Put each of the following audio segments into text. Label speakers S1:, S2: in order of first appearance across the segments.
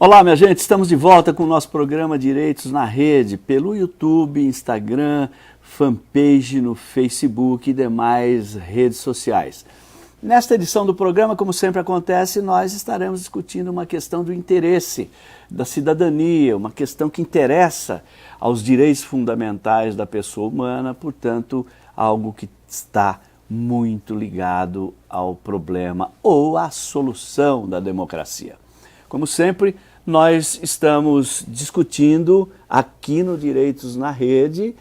S1: Olá, minha gente, estamos de volta com o nosso programa Direitos na Rede, pelo YouTube, Instagram, fanpage no Facebook e demais redes sociais. Nesta edição do programa, como sempre acontece, nós estaremos discutindo uma questão do interesse da cidadania, uma questão que interessa aos direitos fundamentais da pessoa humana, portanto, algo que está muito ligado ao problema ou à solução da democracia. Como sempre, nós estamos discutindo aqui no Direitos na Rede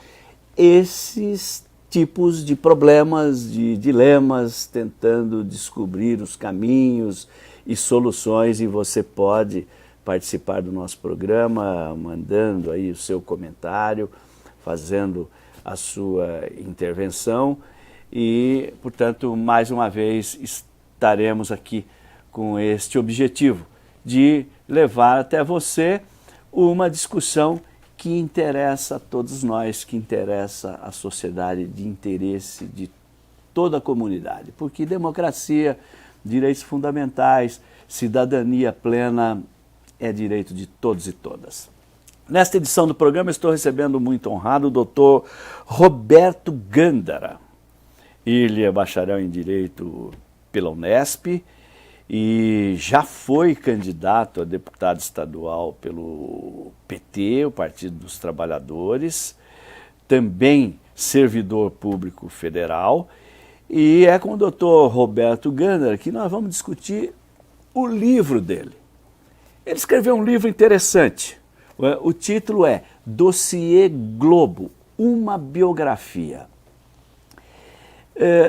S1: esses tipos de problemas, de dilemas, tentando descobrir os caminhos e soluções, e você pode participar do nosso programa mandando aí o seu comentário, fazendo a sua intervenção e, portanto, mais uma vez estaremos aqui com este objetivo de levar até você uma discussão que interessa a todos nós, que interessa a sociedade, de interesse de toda a comunidade. Porque democracia, direitos fundamentais, cidadania plena é direito de todos e todas. Nesta edição do programa estou recebendo muito honrado o Dr. Roberto Gândara. Ele é bacharel em Direito pela Unesp e já foi candidato a deputado estadual pelo PT, o Partido dos Trabalhadores, também servidor público federal, e é com o Dr. Roberto Gândara que nós vamos discutir o livro dele. Ele escreveu um livro interessante, o título é Dossiê Globo, uma biografia.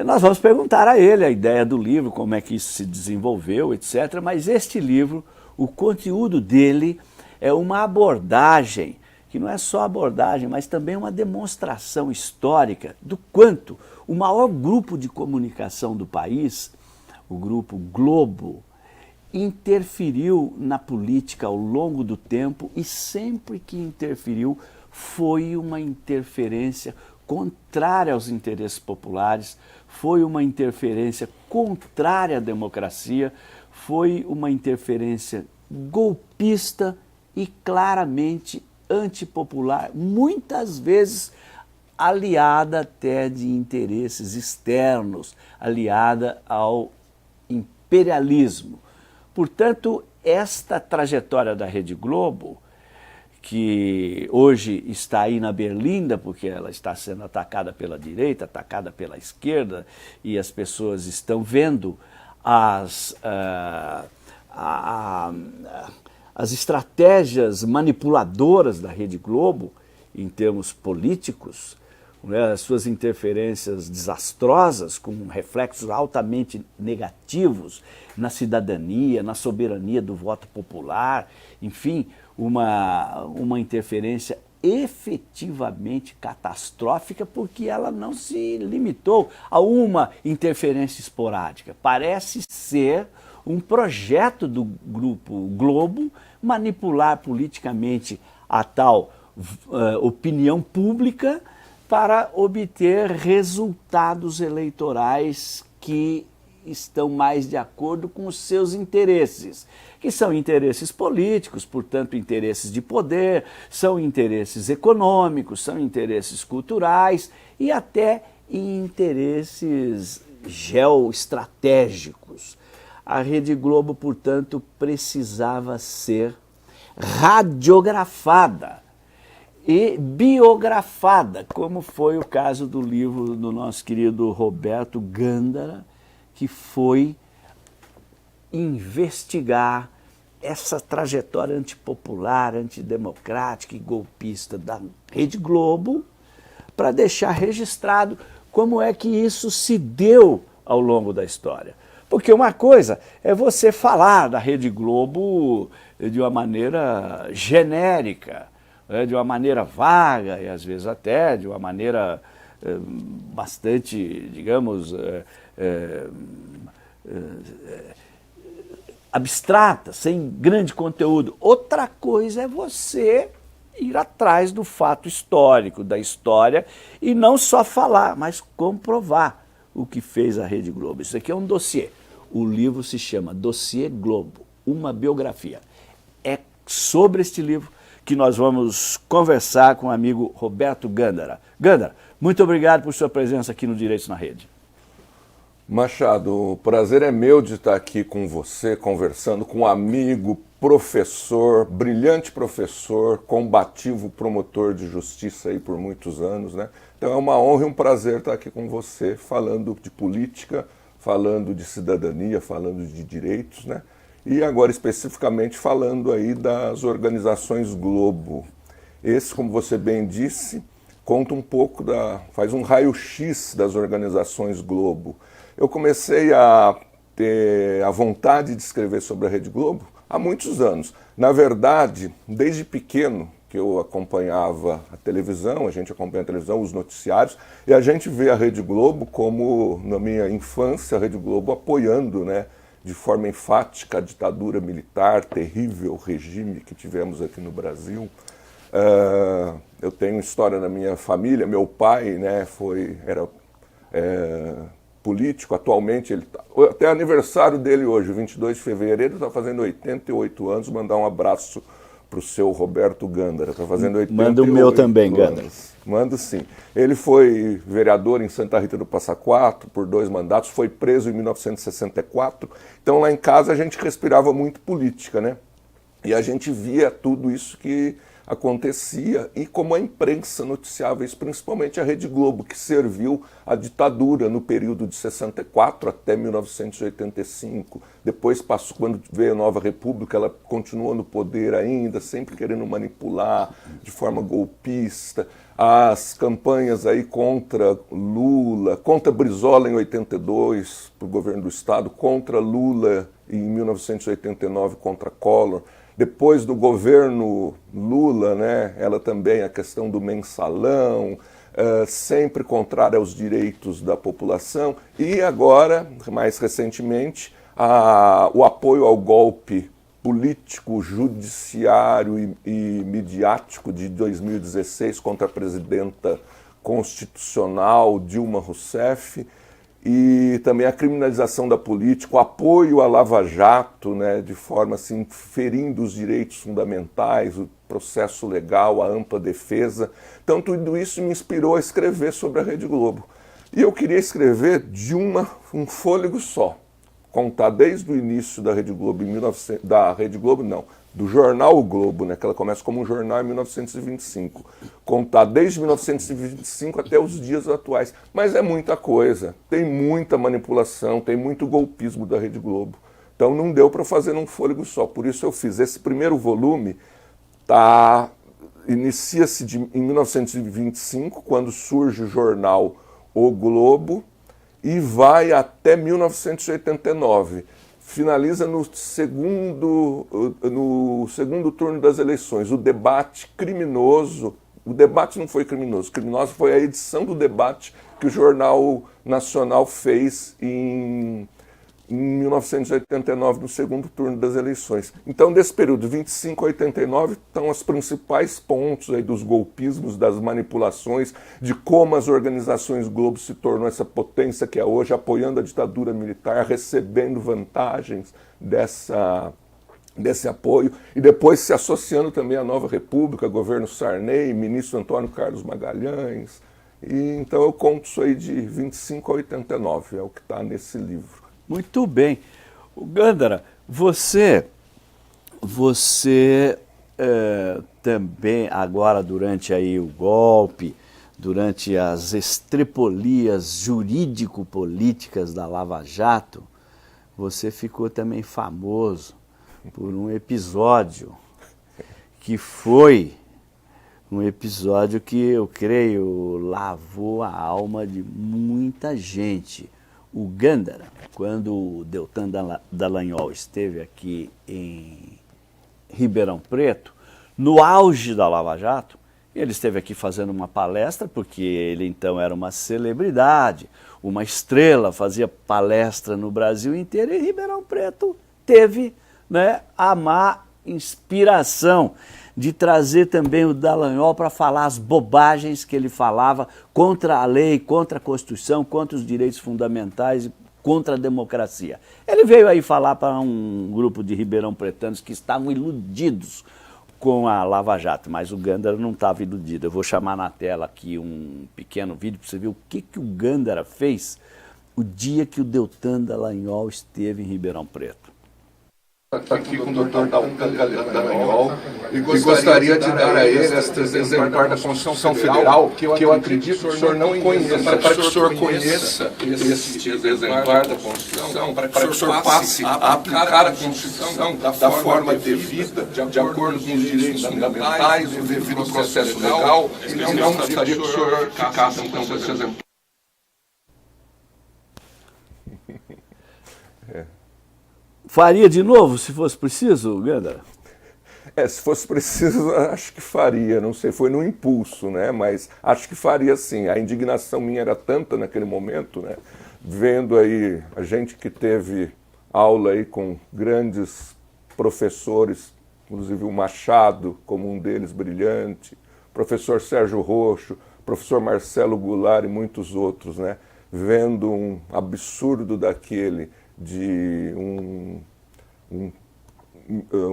S1: Nós vamos perguntar a ele a ideia do livro, como é que isso se desenvolveu, etc. Mas este livro, o conteúdo dele é uma abordagem, que não é só abordagem, mas também uma demonstração histórica do quanto o maior grupo de comunicação do país, o Grupo Globo, interferiu na política ao longo do tempo e sempre que interferiu foi uma interferência contrária aos interesses populares, foi uma interferência contrária à democracia, foi uma interferência golpista e claramente antipopular, muitas vezes aliada até de interesses externos, aliada ao imperialismo. Portanto, esta trajetória da Rede Globo, que hoje está aí na berlinda, porque ela está sendo atacada pela direita, atacada pela esquerda, e as pessoas estão vendo as estratégias manipuladoras da Rede Globo em termos políticos, né, as suas interferências desastrosas com reflexos altamente negativos na cidadania, na soberania do voto popular, enfim, uma interferência efetivamente catastrófica, porque ela não se limitou a uma interferência esporádica. Parece ser um projeto do Grupo Globo manipular politicamente a tal opinião pública para obter resultados eleitorais que estão mais de acordo com os seus interesses, que são interesses políticos, portanto interesses de poder, são interesses econômicos, são interesses culturais e até interesses geoestratégicos. A Rede Globo, portanto, precisava ser radiografada e biografada, como foi o caso do livro do nosso querido Roberto Gândara, que foi investigar essa trajetória antipopular, antidemocrática e golpista da Rede Globo, para deixar registrado como é que isso se deu ao longo da história. Porque uma coisa é você falar da Rede Globo de uma maneira genérica, de uma maneira vaga e às vezes até de uma maneira bastante, digamos, abstrata, sem grande conteúdo. Outra coisa é você ir atrás do fato histórico, da história, e não só falar, mas comprovar o que fez a Rede Globo. Isso aqui é um dossiê. O livro se chama Dossiê Globo, uma biografia. É sobre este livro que nós vamos conversar com o amigo Roberto Gândara. Gândara, muito obrigado por sua presença aqui no Direitos na Rede.
S2: Machado, o prazer é meu de estar aqui com você, conversando com um amigo, professor, brilhante professor, combativo promotor de justiça aí por muitos anos, né? Então é uma honra e um prazer estar aqui com você, falando de política, falando de cidadania, falando de direitos, né? E agora especificamente falando aí das organizações Globo. Esse, como você bem disse, conta um pouco faz um raio-x das organizações Globo. Eu comecei a ter a vontade de escrever sobre a Rede Globo há muitos anos. Na verdade, desde pequeno que eu acompanhava a televisão, a gente acompanha a televisão, os noticiários, e a gente vê a Rede Globo como, na minha infância, a Rede Globo apoiando, né, de forma enfática a ditadura militar, terrível regime que tivemos aqui no Brasil. Eu tenho história na minha família, meu pai, né, era político, atualmente, até aniversário dele hoje, 22 de fevereiro, ele está fazendo 88 anos, mandar um abraço para o seu Roberto Gândara, está fazendo 88 anos.
S1: Manda o meu também, Gândara.
S2: Mando sim. Ele foi vereador em Santa Rita do Passa Quatro por 2 mandatos, foi preso em 1964, então lá em casa a gente respirava muito política, né? E a gente via tudo isso que acontecia e como a imprensa noticiava isso, principalmente a Rede Globo, que serviu à ditadura no período de 64 até 1985. Depois passou, quando veio a Nova República, ela continuou no poder ainda, sempre querendo manipular de forma golpista. As campanhas aí contra Lula, contra Brizola em 82, para o governo do Estado, contra Lula em 1989, contra Collor. Depois do governo Lula, né, ela também, a questão do mensalão, sempre contrária aos direitos da população. E agora, mais recentemente, o apoio ao golpe político, judiciário e midiático de 2016 contra a presidenta constitucional Dilma Rousseff, e também a criminalização da política, o apoio à Lava Jato, né, de forma assim, ferindo os direitos fundamentais, o processo legal, a ampla defesa. Então tudo isso me inspirou a escrever sobre a Rede Globo. E eu queria escrever de um fôlego só, contar desde o início da Rede Globo, do jornal O Globo, né, que ela começa como um jornal em 1925, contar desde 1925 até os dias atuais. Mas é muita coisa, tem muita manipulação, tem muito golpismo da Rede Globo. Então não deu para fazer num fôlego só, por isso eu fiz esse primeiro volume, inicia-se em 1925, quando surge o jornal O Globo, e vai até 1989. Finaliza no segundo turno das eleições, o debate criminoso. O debate não foi criminoso, criminoso foi a edição do debate que o Jornal Nacional fez em 1989, no segundo turno das eleições. Então, desse período, 25 a 89, estão os principais pontos aí dos golpismos, das manipulações, de como as organizações Globo se tornou essa potência que é hoje, apoiando a ditadura militar, recebendo vantagens desse apoio, e depois se associando também à Nova República, governo Sarney, ministro Antônio Carlos Magalhães. E, então eu conto isso aí de 25 a 89, é o que está nesse livro.
S1: Muito bem. Gândara, você também, agora durante aí o golpe, durante as estripolias jurídico-políticas da Lava Jato, você ficou também famoso por um episódio que foi um episódio que eu creio lavou a alma de muita gente. O Gândara, quando o Deltan Dallagnol esteve aqui em Ribeirão Preto, no auge da Lava Jato, ele esteve aqui fazendo uma palestra, porque ele então era uma celebridade, uma estrela, fazia palestra no Brasil inteiro, e Ribeirão Preto teve, né, a má inspiração de trazer também o Dallagnol para falar as bobagens que ele falava contra a lei, contra a Constituição, contra os direitos fundamentais, contra a democracia. Ele veio aí falar para um grupo de ribeirão-pretanos que estavam iludidos com a Lava Jato, mas o Gândara não estava iludido. Eu vou chamar na tela aqui um pequeno vídeo para você ver o que o Gândara fez o dia que o Deltan Dallagnol esteve em Ribeirão Preto.
S2: Estou aqui com o Dr. Dallagnol e gostaria de dar a ele este exemplar da Constituição Federal que eu acredito que o senhor não conheça, para que o senhor conheça este exemplar da Constituição, para que o senhor passe a aplicar a Constituição da forma devida, de acordo com os direitos fundamentais, o devido processo legal, e não gostaria que o senhor ficasse com esse exemplar.
S1: Faria de novo, se fosse preciso, Gândara?
S2: Se fosse preciso, acho que faria, não sei, foi no impulso, né? Mas acho que faria sim. A indignação minha era tanta naquele momento, né? Vendo aí a gente que teve aula aí com grandes professores, inclusive o Machado, como um deles brilhante, professor Sérgio Roxo, professor Marcelo Goulart e muitos outros, né? Vendo um absurdo daquele de um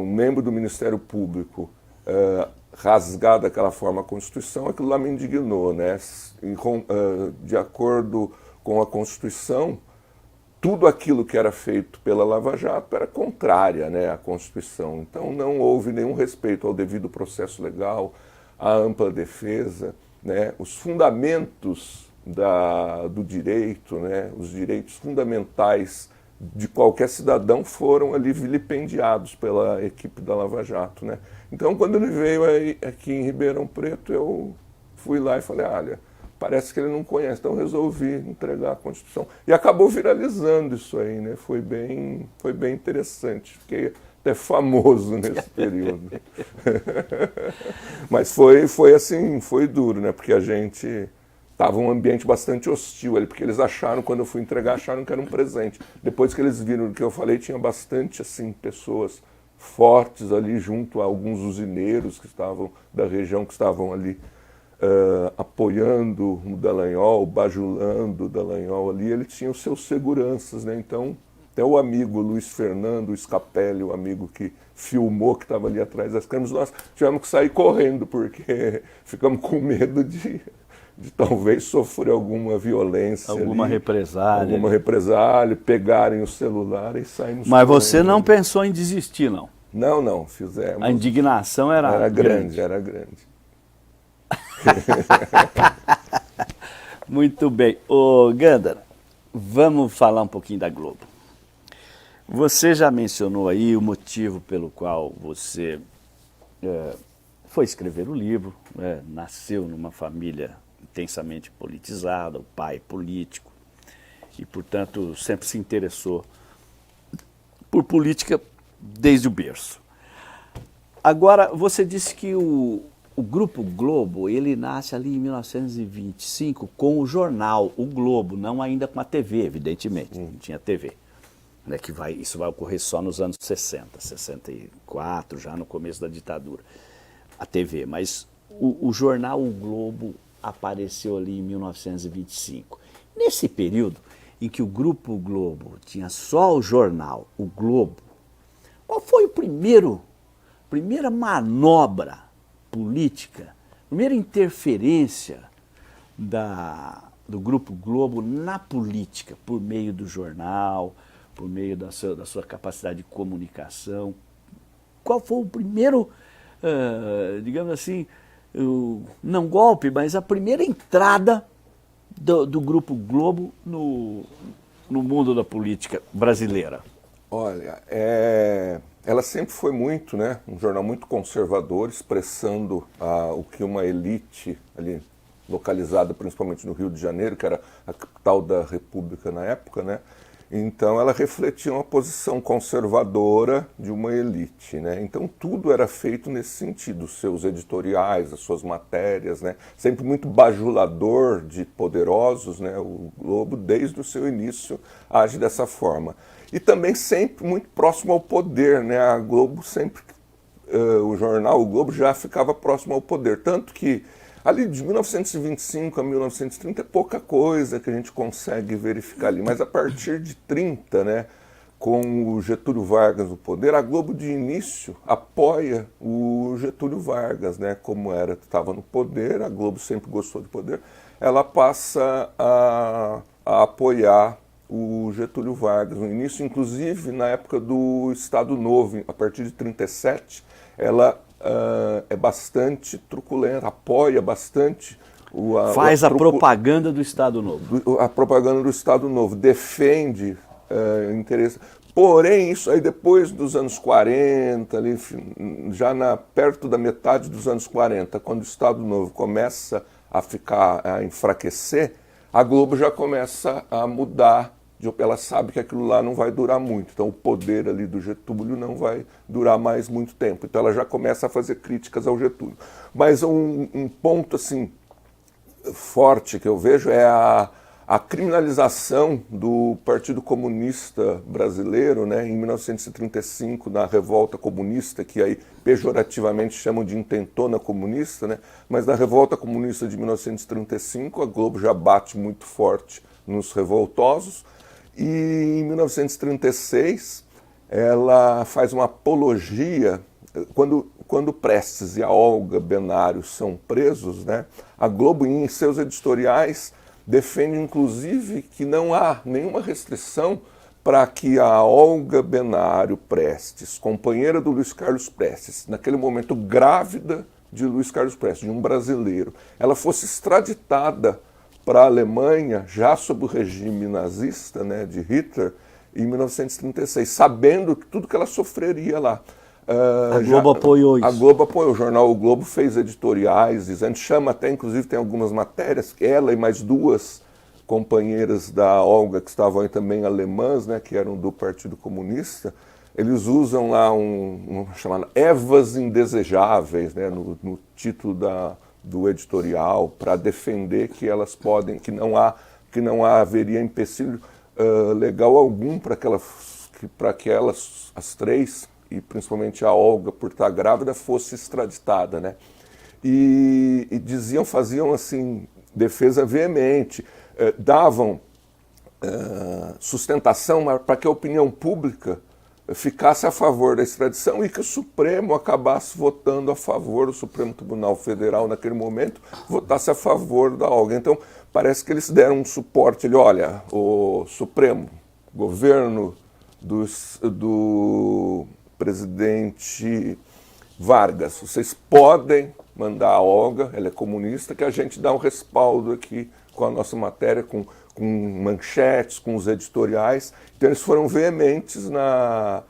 S2: membro do Ministério Público rasgar daquela forma a Constituição, aquilo lá me indignou, né? De acordo com a Constituição, tudo aquilo que era feito pela Lava Jato era contrária, né, à Constituição. Então não houve nenhum respeito ao devido processo legal, à ampla defesa, né? Os fundamentos do direito, né? Os direitos fundamentais de qualquer cidadão foram ali vilipendiados pela equipe da Lava Jato, né? Então, quando ele veio aqui em Ribeirão Preto, eu fui lá e falei, olha, parece que ele não conhece, então resolvi entregar a Constituição. E acabou viralizando isso aí, né? Foi bem interessante, fiquei até famoso nesse período. Mas foi assim, foi duro, né? Porque a gente... Estava um ambiente bastante hostil ali, porque eles acharam, quando eu fui entregar, acharam que era um presente. Depois que eles viram o que eu falei, tinha bastante assim, pessoas fortes ali, junto a alguns usineiros que estavam da região, que estavam ali apoiando o Dallagnol, bajulando o Dallagnol ali. Ele tinha os seus seguranças, né? Então, até o amigo Luiz Fernando Scapelli, o amigo que filmou, que estava ali atrás das câmeras, nós tivemos que sair correndo, porque ficamos com medo de talvez sofrer alguma violência.
S1: Alguma represália.
S2: Alguma represália, pegarem o celular e sairmos.
S1: Mas você não pensou em desistir, não?
S2: Não, fizemos.
S1: A indignação era grande.
S2: Era grande.
S1: Muito bem. Ô, Gândara, vamos falar um pouquinho da Globo. Você já mencionou aí o motivo pelo qual você foi escrever o livro, nasceu numa família intensamente politizada, o pai político, e, portanto, sempre se interessou por política desde o berço. Agora, você disse que o Grupo Globo, ele nasce ali em 1925 com o jornal, o Globo, não ainda com a TV, evidentemente, não tinha TV. Né, isso vai ocorrer só nos anos 60, 64, já no começo da ditadura, a TV. Mas o jornal O Globo apareceu ali em 1925. Nesse período em que o Grupo Globo tinha só o jornal, o Globo, qual foi a primeira manobra política, primeira interferência do Grupo Globo na política, por meio do jornal, por meio da sua capacidade de comunicação? Qual foi o primeiro, digamos assim, não golpe, mas a primeira entrada do Grupo Globo no mundo da política brasileira?
S2: Olha, ela sempre foi muito, né, um jornal muito conservador, expressando o que uma elite ali, localizada principalmente no Rio de Janeiro, que era a capital da República na época, né? Então ela refletia uma posição conservadora de uma elite, né? Então tudo era feito nesse sentido, os seus editoriais, as suas matérias, né? Sempre muito bajulador de poderosos, né? O Globo, desde o seu início, age dessa forma. E também sempre muito próximo ao poder, né? A Globo sempre, o jornal, o Globo já ficava próximo ao poder, tanto que ali de 1925 a 1930 é pouca coisa que a gente consegue verificar ali, mas a partir de 30, né, com o Getúlio Vargas no poder, a Globo de início apoia o Getúlio Vargas, né? Como estava no poder, a Globo sempre gostou do poder, ela passa a apoiar o Getúlio Vargas no início, inclusive na época do Estado Novo, a partir de 1937, ela é bastante truculenta, apoia bastante
S1: faz a propaganda do Estado Novo.
S2: A propaganda do Estado Novo, defende interesse. Porém, isso aí depois dos anos 40, ali, já perto da metade dos anos 40, quando o Estado Novo começa a enfraquecer, a Globo já começa a mudar. Ela sabe que aquilo lá não vai durar muito, então o poder ali do Getúlio não vai durar mais muito tempo. Então ela já começa a fazer críticas ao Getúlio. Mas um ponto assim forte que eu vejo é a criminalização do Partido Comunista Brasileiro, né, em 1935, na Revolta Comunista, que aí pejorativamente chamam de intentona comunista, né, mas na Revolta Comunista de 1935 a Globo já bate muito forte nos revoltosos, e em 1936 ela faz uma apologia. Quando Prestes e a Olga Benário são presos, né, a Globo, em seus editoriais, defende, inclusive, que não há nenhuma restrição para que a Olga Benário Prestes, companheira do Luiz Carlos Prestes, naquele momento grávida de Luiz Carlos Prestes, de um brasileiro, ela fosse extraditada para a Alemanha, já sob o regime nazista, né, de Hitler, em 1936, sabendo tudo que ela sofreria lá.
S1: A Globo apoiou isso.
S2: A Globo apoiou. O jornal O Globo fez editoriais dizendo, chama até, inclusive tem algumas matérias, ela e mais duas companheiras da Olga, que estavam aí também alemãs, né, que eram do Partido Comunista, eles usam lá chamado Evas Indesejáveis, né, no título do editorial, para defender que elas podem, que não haveria empecilho legal algum para que elas, as três, e principalmente a Olga, por estar grávida, fosse extraditada, né? E faziam assim, defesa veemente, davam sustentação para que a opinião pública ficasse a favor da extradição e que o Supremo acabasse votando a favor, o Supremo Tribunal Federal naquele momento votasse a favor da Olga. Então parece que eles deram um suporte, olha, o Supremo, governo do presidente Vargas, vocês podem mandar a Olga, ela é comunista, que a gente dá um respaldo aqui com a nossa matéria, com manchetes, com os editoriais. Então eles foram veementes na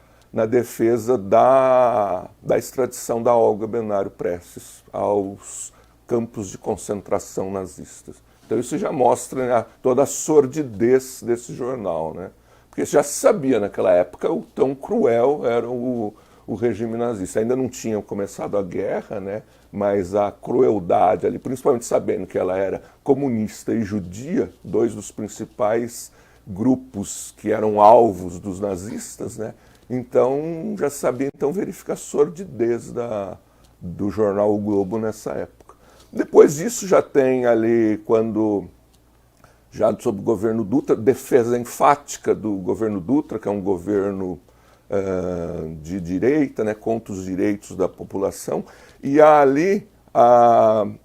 S2: defesa da extradição da Olga Benário Prestes aos campos de concentração nazistas. Então isso já mostra, né, toda a sordidez desse jornal, né? Porque já se sabia naquela época o tão cruel era o regime nazista. Ainda não tinha começado a guerra, né? Mas a crueldade ali, principalmente sabendo que ela era comunista e judia, dois dos principais grupos que eram alvos dos nazistas, né? Então já sabia verificar a sordidez do jornal O Globo nessa época. Depois disso já tem ali, já sob o governo Dutra, defesa enfática do governo Dutra, que é um governo de direita, né, contra os direitos da população, e ali,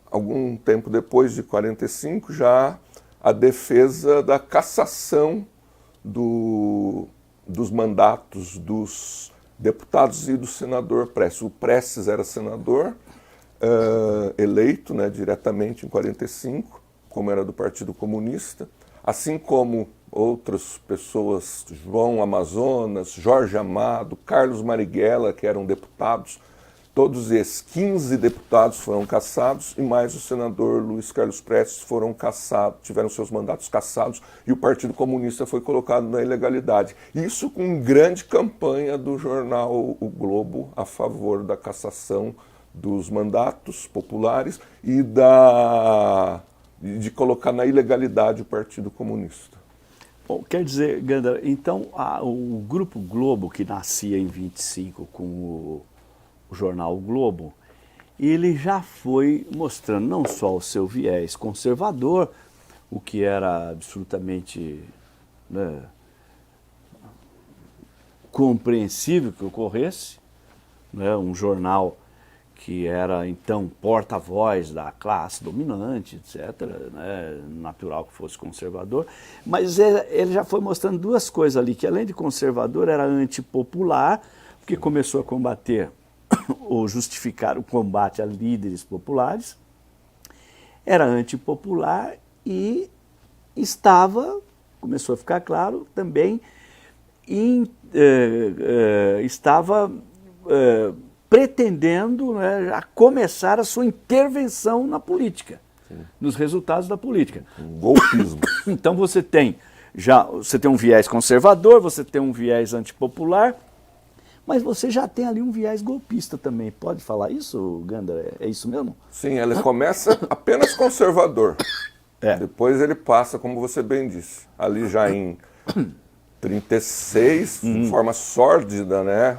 S2: algum tempo depois de 45, já a defesa da cassação dos mandatos dos deputados e do senador Prestes. O Prestes era senador, eleito, né, diretamente em 45, como era do Partido Comunista, assim como outras pessoas, João Amazonas, Jorge Amado, Carlos Marighella, que eram deputados, todos esses 15 deputados foram cassados e mais o senador Luiz Carlos Prestes foram cassados, tiveram seus mandatos cassados e o Partido Comunista foi colocado na ilegalidade. Isso com grande campanha do jornal O Globo a favor da cassação dos mandatos populares e de colocar na ilegalidade o Partido Comunista.
S1: Bom, quer dizer, Gandara, então o Grupo Globo, que nascia em 25 com o jornal O Globo, ele já foi mostrando não só o seu viés conservador, o que era absolutamente, né, compreensível que ocorresse, né? Um jornal que era então porta-voz da classe dominante, etc., né? Natural que fosse conservador, mas ele já foi mostrando duas coisas ali, que além de conservador era antipopular, porque começou a combater ou justificar o combate a líderes populares, era antipopular e começou a ficar claro, também estava pretendendo, né, a começar a sua intervenção na política, nos resultados da política.
S2: Um golpismo.
S1: Então você tem um viés conservador, você tem um viés antipopular, mas você já tem ali um viés golpista também. Pode falar isso, Gandara? É isso mesmo?
S2: Sim, ele começa apenas conservador. Depois ele passa, como você bem disse, ali já em 36, de forma sórdida, né,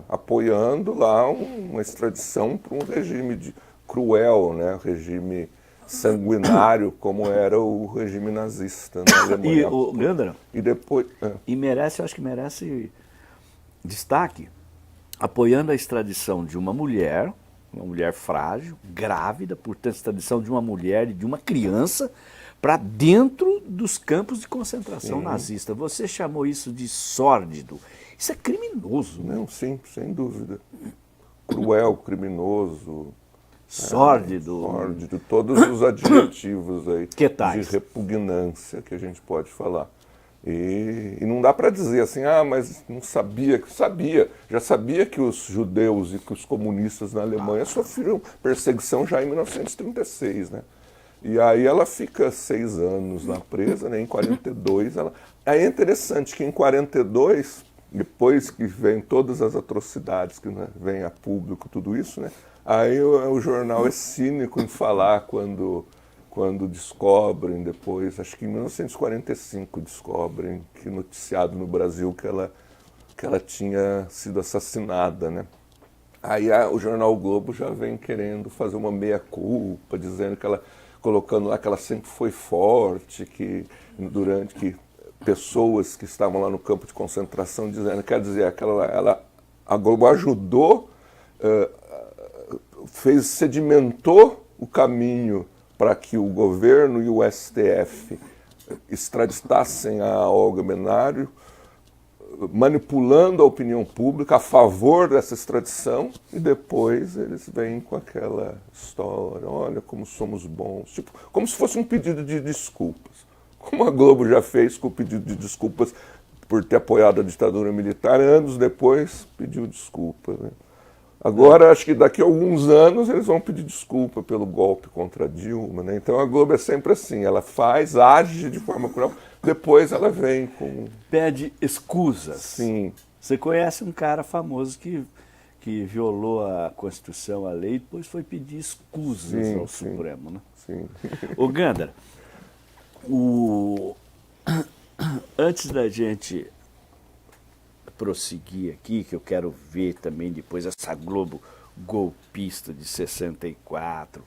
S2: apoiando lá uma extradição para um regime cruel, né, um regime sanguinário, como era o regime nazista na Alemanha.
S1: E o Gandara,
S2: E depois...
S1: eu acho que merece destaque, apoiando a extradição de uma mulher frágil, grávida, portanto, extradição de uma mulher e de uma criança para dentro dos campos de concentração nazista. Você chamou isso de sórdido. Isso é criminoso.
S2: Não, sim, sem dúvida. Cruel, criminoso.
S1: Sórdido.
S2: Sórdido, todos os adjetivos aí
S1: Que tais?
S2: de repugnância que a gente pode falar. E não dá para dizer assim, mas não sabia. Já sabia que os judeus e que os comunistas na Alemanha sofreram perseguição já em 1936, né? E aí ela fica 6 anos na presa, né? Em 42 ela... Aí é interessante que em 42, depois que vem todas as atrocidades que, né, vem a público, tudo isso, né? Aí o jornal é cínico em falar quando descobrem depois, acho que em 1945 descobrem que noticiado no Brasil que ela tinha sido assassinada, né? Aí o jornal o Globo já vem querendo fazer uma meia-culpa, dizendo que ela, colocando lá que ela sempre foi forte, que pessoas que estavam lá no campo de concentração dizendo, quer dizer, a Globo ajudou, sedimentou o caminho para que o governo e o STF extraditassem a Olga Benário, manipulando a opinião pública a favor dessa extradição, e depois eles vêm com aquela história, olha como somos bons, tipo, como se fosse um pedido de desculpas. Como a Globo já fez com o pedido de desculpas por ter apoiado a ditadura militar, anos depois pediu desculpa, né? Agora, acho que daqui a alguns anos eles vão pedir desculpa pelo golpe contra Dilma, né? Então a Globo é sempre assim, ela age de forma cruel, depois ela vem com...
S1: Pede escusas.
S2: Sim.
S1: Você conhece um cara famoso que violou a Constituição, a lei, e depois foi pedir escusas ao Supremo, né?
S2: Sim.
S1: Ô Gandara, antes da gente prosseguir aqui, que eu quero ver também depois essa Globo golpista de 64,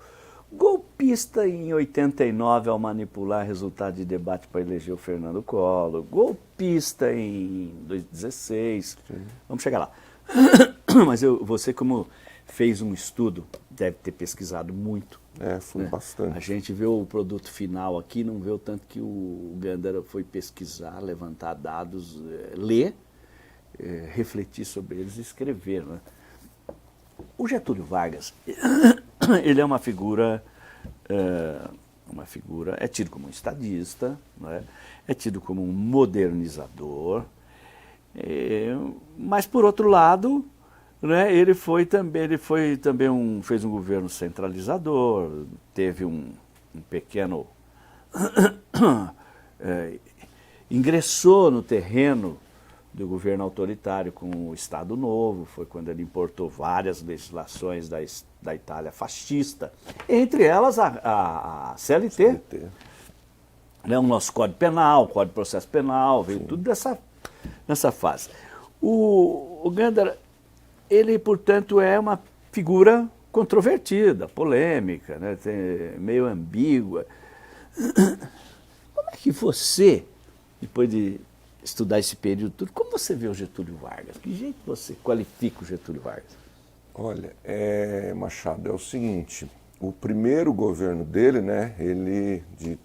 S1: golpista em 89 ao manipular resultado de debate para eleger o Fernando Collor, golpista em 2016, vamos chegar lá. Mas você, como fez um estudo, deve ter pesquisado muito.
S2: Fui bastante.
S1: A gente vê o produto final aqui, não vê o tanto que o Gandara foi pesquisar, levantar dados, ler, refletir sobre eles e escrever, né? O Getúlio Vargas, ele é uma figura, é tido como um estadista, né? É tido como um modernizador, mas por outro lado, né, ele fez um governo centralizador, teve um pequeno ingressou no terreno do governo autoritário com o Estado Novo, foi quando ele importou várias legislações da Itália fascista, entre elas a CLT. Né, o nosso Código Penal, Código de Processo Penal, veio tudo nessa fase. O Gandara, ele, portanto, é uma figura controvertida, polêmica, né, meio ambígua. Como é que você, depois de estudar esse período tudo. Como você vê o Getúlio Vargas? Que jeito você qualifica o Getúlio Vargas?
S2: Olha, Machado, é o seguinte, o primeiro governo dele, né, ele de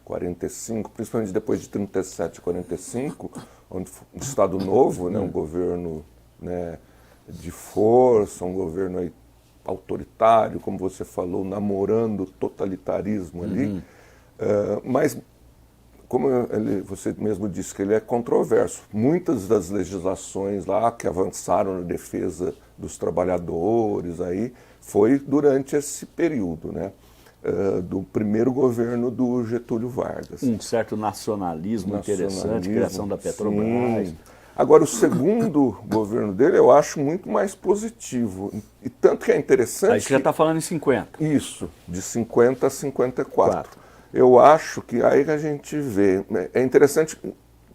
S2: 45, principalmente depois de 37 e 45, onde foi um Estado Novo, né, um governo, né, de força, um governo aí autoritário, como você falou, namorando o totalitarismo ali, mas como você mesmo disse que ele é controverso, muitas das legislações lá que avançaram na defesa dos trabalhadores aí foi durante esse período, né, do primeiro governo do Getúlio Vargas.
S1: Um certo nacionalismo interessante, criação da Petrobras.
S2: Sim. Agora, o segundo governo dele eu acho muito mais positivo. E tanto que é interessante...
S1: Aí você já está falando em 50.
S2: Isso, de 50 a 54. Eu acho que aí que a gente vê... É interessante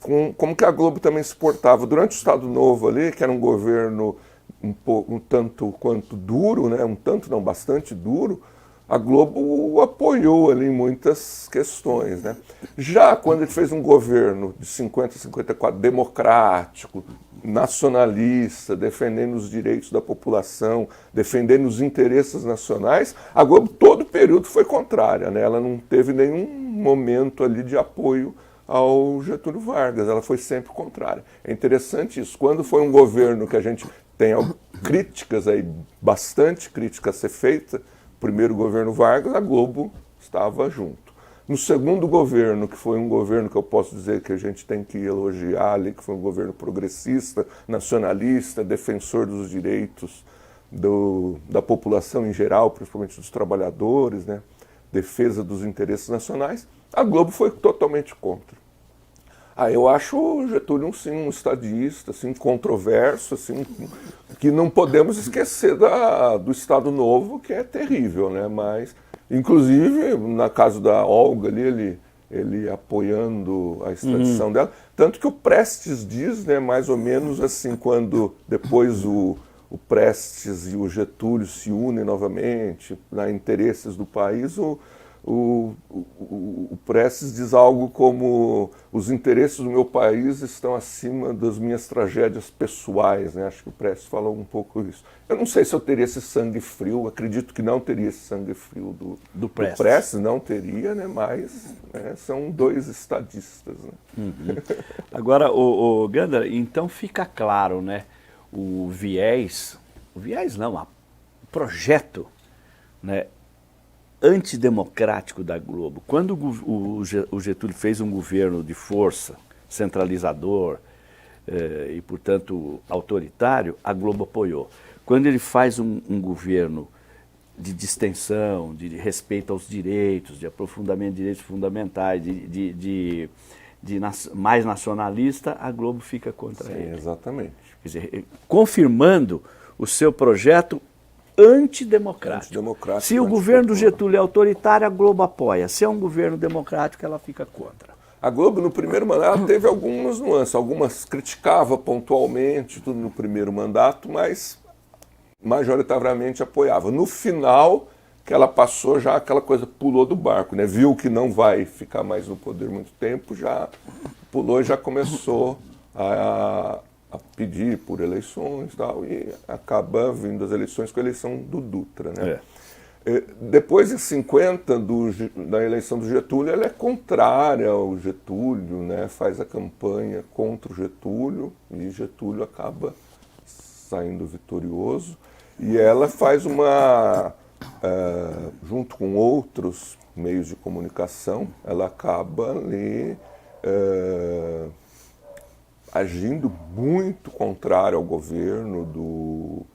S2: como que a Globo também se portava. Durante o Estado Novo ali, que era um governo um tanto quanto duro, né? Um tanto não, bastante duro, a Globo apoiou ali em muitas questões, né? Já quando ele fez um governo de 50 a 54 democrático, nacionalista, defendendo os direitos da população, defendendo os interesses nacionais, a Globo todo o período foi contrária, né? Ela não teve nenhum momento ali de apoio ao Getúlio Vargas, ela foi sempre contrária. É interessante isso. Quando foi um governo que a gente tem críticas aí, bastante críticas a ser feita, primeiro governo Vargas, a Globo estava junto. No segundo governo, que foi um governo que eu posso dizer que a gente tem que elogiar ali, que foi um governo progressista, nacionalista, defensor dos direitos da população em geral, principalmente dos trabalhadores, né? Defesa dos interesses nacionais, a Globo foi totalmente contra. Eu acho o Getúlio sim, um estadista, assim, controverso, assim, que não podemos esquecer do Estado Novo, que é terrível, né? Mas, inclusive, na casa da Olga ali, ele apoiando a extradição dela, tanto que o Prestes diz, né, mais ou menos assim, quando depois o Prestes e o Getúlio se unem novamente, para interesses do país, o Prestes diz algo como: os interesses do meu país estão acima das minhas tragédias pessoais, né? Acho que o Prestes falou um pouco isso. Eu não sei se eu teria esse sangue frio, acredito que não teria esse sangue frio do Prestes, não teria, né? Mas são dois estadistas, né?
S1: Agora, o Gandara, então fica claro, né, o viés não, o projeto, né, antidemocrático da Globo. Quando o Getúlio fez um governo de força, centralizador e, portanto, autoritário, a Globo apoiou. Quando ele faz um governo de distensão, de respeito aos direitos, de aprofundamento de direitos fundamentais, mais nacionalista, a Globo fica contra ele.
S2: Exatamente.
S1: Quer dizer, confirmando o seu projeto antidemocrático. Se o governo do Getúlio é autoritário, a Globo apoia. Se é um governo democrático, ela fica contra.
S2: A Globo, no primeiro mandato, teve algumas nuances. Algumas criticava pontualmente, tudo no primeiro mandato, mas majoritariamente apoiava. No final, que ela passou já, aquela coisa pulou do barco, né? Viu que não vai ficar mais no poder muito tempo, já pulou e já começou a pedir por eleições e tal, e acaba vindo as eleições com a eleição do Dutra, né? Depois de 50, da eleição do Getúlio, ela é contrária ao Getúlio, né? Faz a campanha contra o Getúlio, e Getúlio acaba saindo vitorioso, e ela faz junto com outros meios de comunicação, ela acaba ali agindo muito contrário ao governo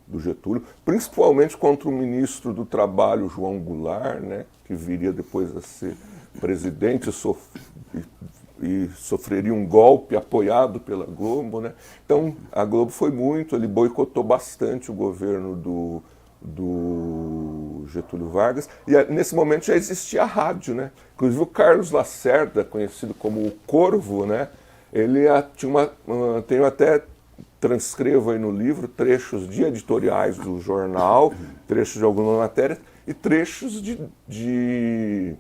S2: do Getúlio, principalmente contra o ministro do Trabalho, João Goulart, né, que viria depois a ser presidente e sofreria um golpe apoiado pela Globo, né? Então, a Globo foi ele boicotou bastante o governo do Getúlio Vargas, e nesse momento já existia a rádio, né? Inclusive o Carlos Lacerda, conhecido como o Corvo, né? Ele tenho até, transcrevo aí no livro, trechos de editoriais do jornal, trechos de algumas matérias e trechos de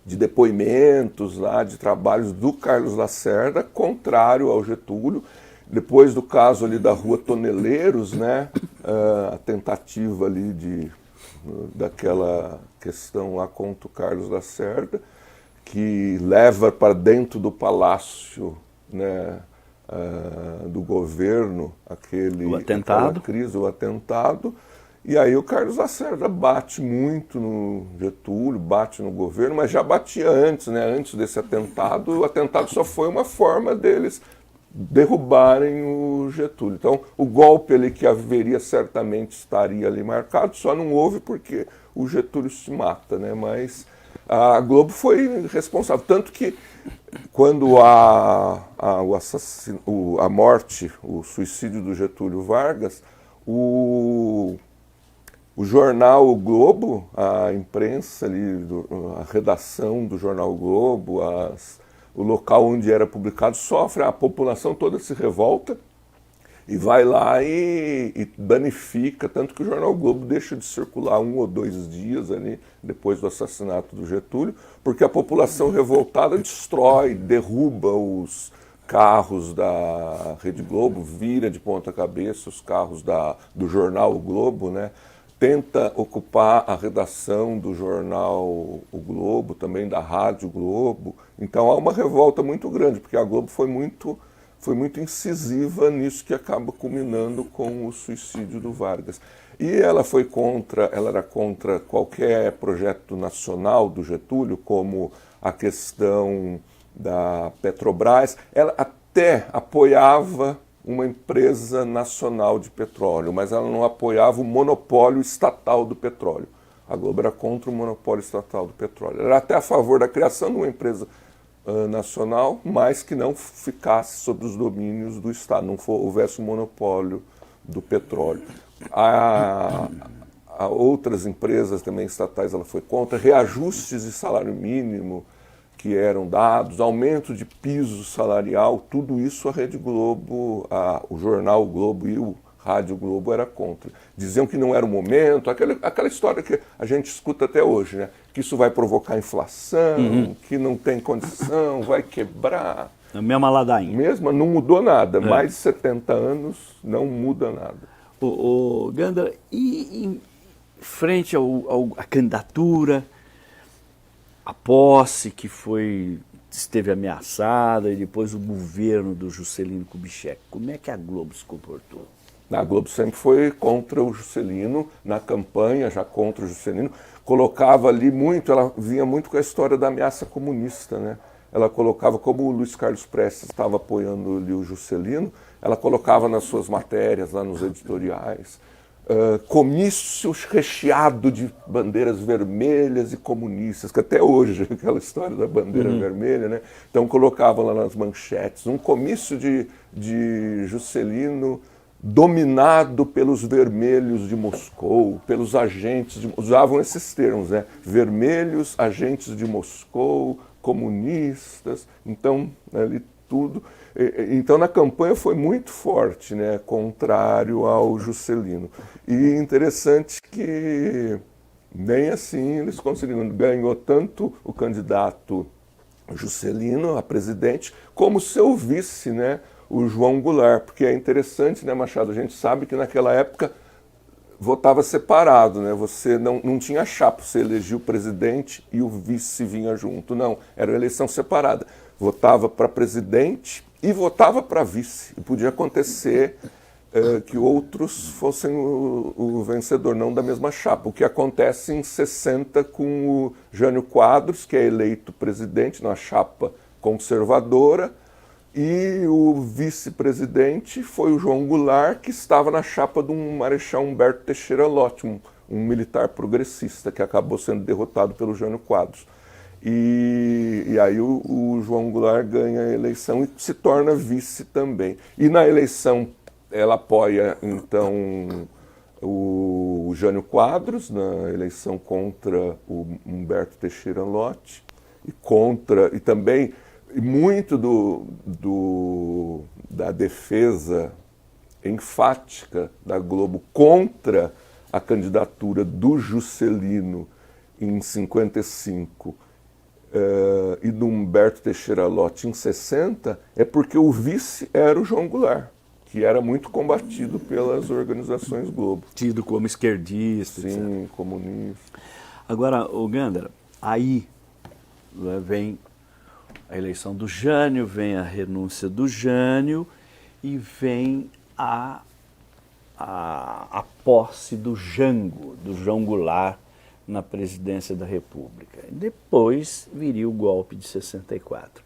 S2: de depoimentos lá, de trabalhos do Carlos Lacerda, contrário ao Getúlio. Depois do caso ali da Rua Toneleiros, né, a tentativa ali daquela questão lá contra o Carlos Lacerda, que leva para dentro do palácio, né, do governo aquela crise, o atentado. E aí o Carlos Lacerda bate muito no Getúlio, bate no governo, mas já batia antes, né? Antes desse atentado. O atentado só foi uma forma deles derrubarem o Getúlio. Então, o golpe ali que haveria certamente estaria ali marcado, só não houve porque o Getúlio se mata, né? Mas a Globo foi responsável. Tanto que quando a morte, o suicídio do Getúlio Vargas, o jornal O Globo, a imprensa ali, a redação do jornal O Globo, o local onde era publicado sofre, a população toda se revolta e vai lá e danifica, tanto que o jornal O Globo deixa de circular 1 ou 2 dias ali, depois do assassinato do Getúlio, porque a população revoltada destrói, derruba os carros da Rede Globo, vira de ponta cabeça os carros do jornal O Globo, né? Tenta ocupar a redação do jornal O Globo, também da Rádio Globo. Então há uma revolta muito grande, porque a Globo foi muito incisiva nisso que acaba culminando com o suicídio do Vargas. E ela era contra qualquer projeto nacional do Getúlio, como a questão da Petrobras. Ela até apoiava uma empresa nacional de petróleo, mas ela não apoiava o monopólio estatal do petróleo. A Globo era contra o monopólio estatal do petróleo. Ela era até a favor da criação de uma empresa nacional, mas que não ficasse sob os domínios do Estado, não houvesse um monopólio do petróleo. A outras empresas também estatais ela foi contra, reajustes de salário mínimo que eram dados, aumento de piso salarial, tudo isso a Rede Globo, o jornal Globo e o Rádio Globo era contra. Diziam que não era o momento, aquela história que a gente escuta até hoje, né? Que isso vai provocar inflação, que não tem condição, vai quebrar.
S1: A mesma ladainha.
S2: Mesmo, não mudou nada. Mais de 70 anos não muda nada.
S1: Gandra, e em frente à candidatura, a posse que esteve ameaçada e depois o governo do Juscelino Kubitschek, como é que a Globo se comportou?
S2: A Globo sempre foi contra o Juscelino, na campanha já contra o Juscelino, colocava ali muito, ela vinha muito com a história da ameaça comunista, né? Ela colocava, como o Luiz Carlos Prestes estava apoiando ali o Juscelino, ela colocava nas suas matérias, lá nos editoriais, comícios recheado de bandeiras vermelhas e comunistas, que até hoje, aquela história da bandeira vermelha, né? Então colocava lá nas manchetes, um comício de Juscelino dominado pelos vermelhos de Moscou, pelos agentes, usavam esses termos, né? Vermelhos, agentes de Moscou, comunistas, então ali tudo. Então na campanha foi muito forte, né? Contrário ao Juscelino. E interessante que nem assim eles conseguiram, ganhou tanto o candidato Juscelino a presidente, como seu vice, né? O João Goulart, porque é interessante, né, Machado? A gente sabe que naquela época votava separado, né? Você não tinha chapa, você elegia o presidente e o vice vinha junto. Não, era uma eleição separada. Votava para presidente e votava para vice. E podia acontecer que outros fossem o vencedor, não da mesma chapa. O que acontece em 60 com o Jânio Quadros, que é eleito presidente na chapa conservadora, e o vice-presidente foi o João Goulart, que estava na chapa do Marechal Humberto Teixeira Lott, um militar progressista, que acabou sendo derrotado pelo Jânio Quadros. E aí o João Goulart ganha a eleição e se torna vice também. E na eleição ela apoia, então, o Jânio Quadros, na eleição contra o Humberto Teixeira Lott, e também muito da defesa enfática da Globo contra a candidatura do Juscelino em 55 e do Humberto Teixeira Lott em 60, é porque o vice era o João Goulart, que era muito combatido pelas organizações Globo.
S1: Tido como esquerdista.
S2: Sim,
S1: etc.
S2: comunista.
S1: Agora, o Gândara, aí vem a eleição do Jânio, vem a renúncia do Jânio e vem a posse do Jango, do João Goulart, na presidência da República. Depois viria o golpe de 64.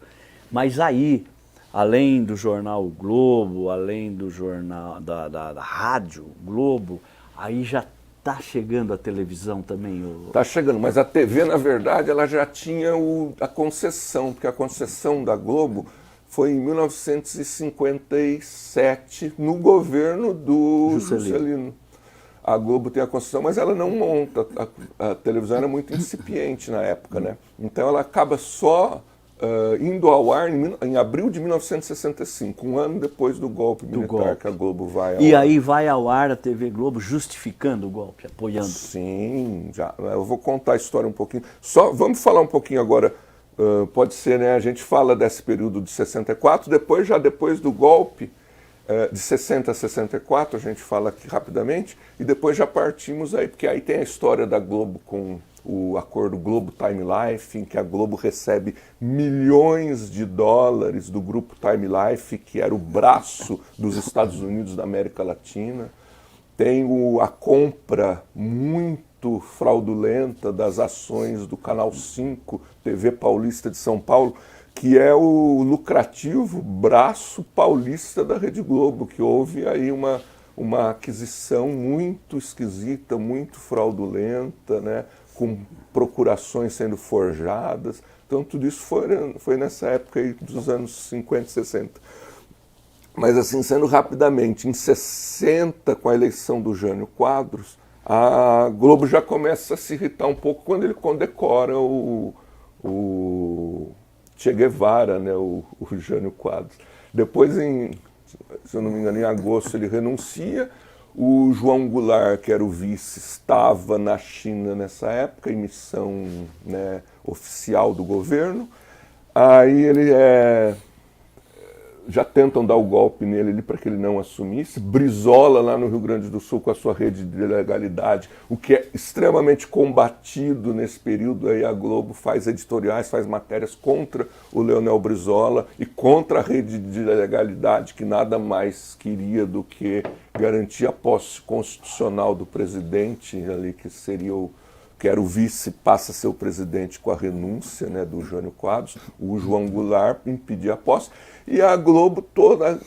S1: Mas aí, além do jornal o Globo, além do jornal da Rádio Globo, aí já está chegando a televisão também?
S2: Está chegando, mas a TV, na verdade, ela já tinha a concessão, porque a concessão da Globo foi em 1957, no governo do Juscelino. A Globo tem a concessão, mas ela não monta. A televisão era muito incipiente na época, né? Então ela acaba só indo ao ar em abril de 1965, um ano depois do golpe militar, que a Globo vai ao ar.
S1: E aí vai ao ar a TV Globo justificando o golpe, apoiando?
S2: Sim, já. Eu vou contar a história um pouquinho. Só vamos falar um pouquinho agora, pode ser, né? A gente fala desse período de 64, depois do golpe, de 60 a 64, a gente fala aqui rapidamente, e depois já partimos aí, porque aí tem a história da Globo com o acordo Globo Time Life, em que a Globo recebe milhões de dólares do grupo Time Life, que era o braço dos Estados Unidos da América Latina. Tem a compra muito fraudulenta das ações do Canal 5, TV Paulista de São Paulo, que é o lucrativo braço paulista da Rede Globo, que houve aí uma aquisição muito esquisita, muito fraudulenta, né, com procurações sendo forjadas. Então tudo isso foi nessa época aí dos anos 50 e 60. Mas assim, sendo rapidamente, em 60, com a eleição do Jânio Quadros, a Globo já começa a se irritar um pouco quando ele condecora o Che Guevara, né, o Jânio Quadros. Depois, se eu não me engano, em agosto ele renuncia. O João Goulart, que era o vice, estava na China nessa época, em missão, né, oficial do governo. Aí ele já tentam dar o golpe nele para que ele não assumisse. Brizola, lá no Rio Grande do Sul, com a sua rede de legalidade, o que é extremamente combatido nesse período. Aí a Globo faz editoriais, faz matérias contra o Leonel Brizola e contra a rede de legalidade, que nada mais queria do que garantir a posse constitucional do presidente, ali, que era o vice, passa a ser o presidente com a renúncia, né, do Jânio Quadros. O João Goulart impedia a posse. E a Globo toda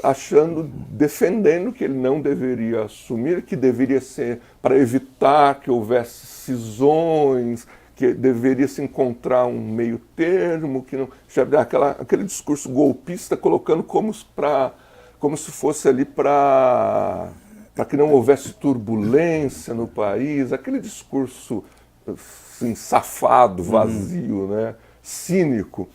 S2: defendendo que ele não deveria assumir, que deveria ser para evitar que houvesse cisões, que deveria se encontrar um meio termo, que não, aquele discurso golpista colocando como se fosse ali para que não houvesse turbulência no país, aquele discurso assim, safado, vazio, né, cínico.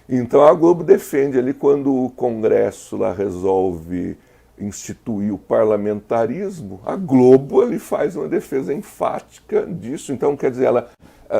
S2: Então a Globo defende ali, quando o Congresso lá resolve instituir o parlamentarismo, a Globo ali faz uma defesa enfática disso. Então, quer dizer,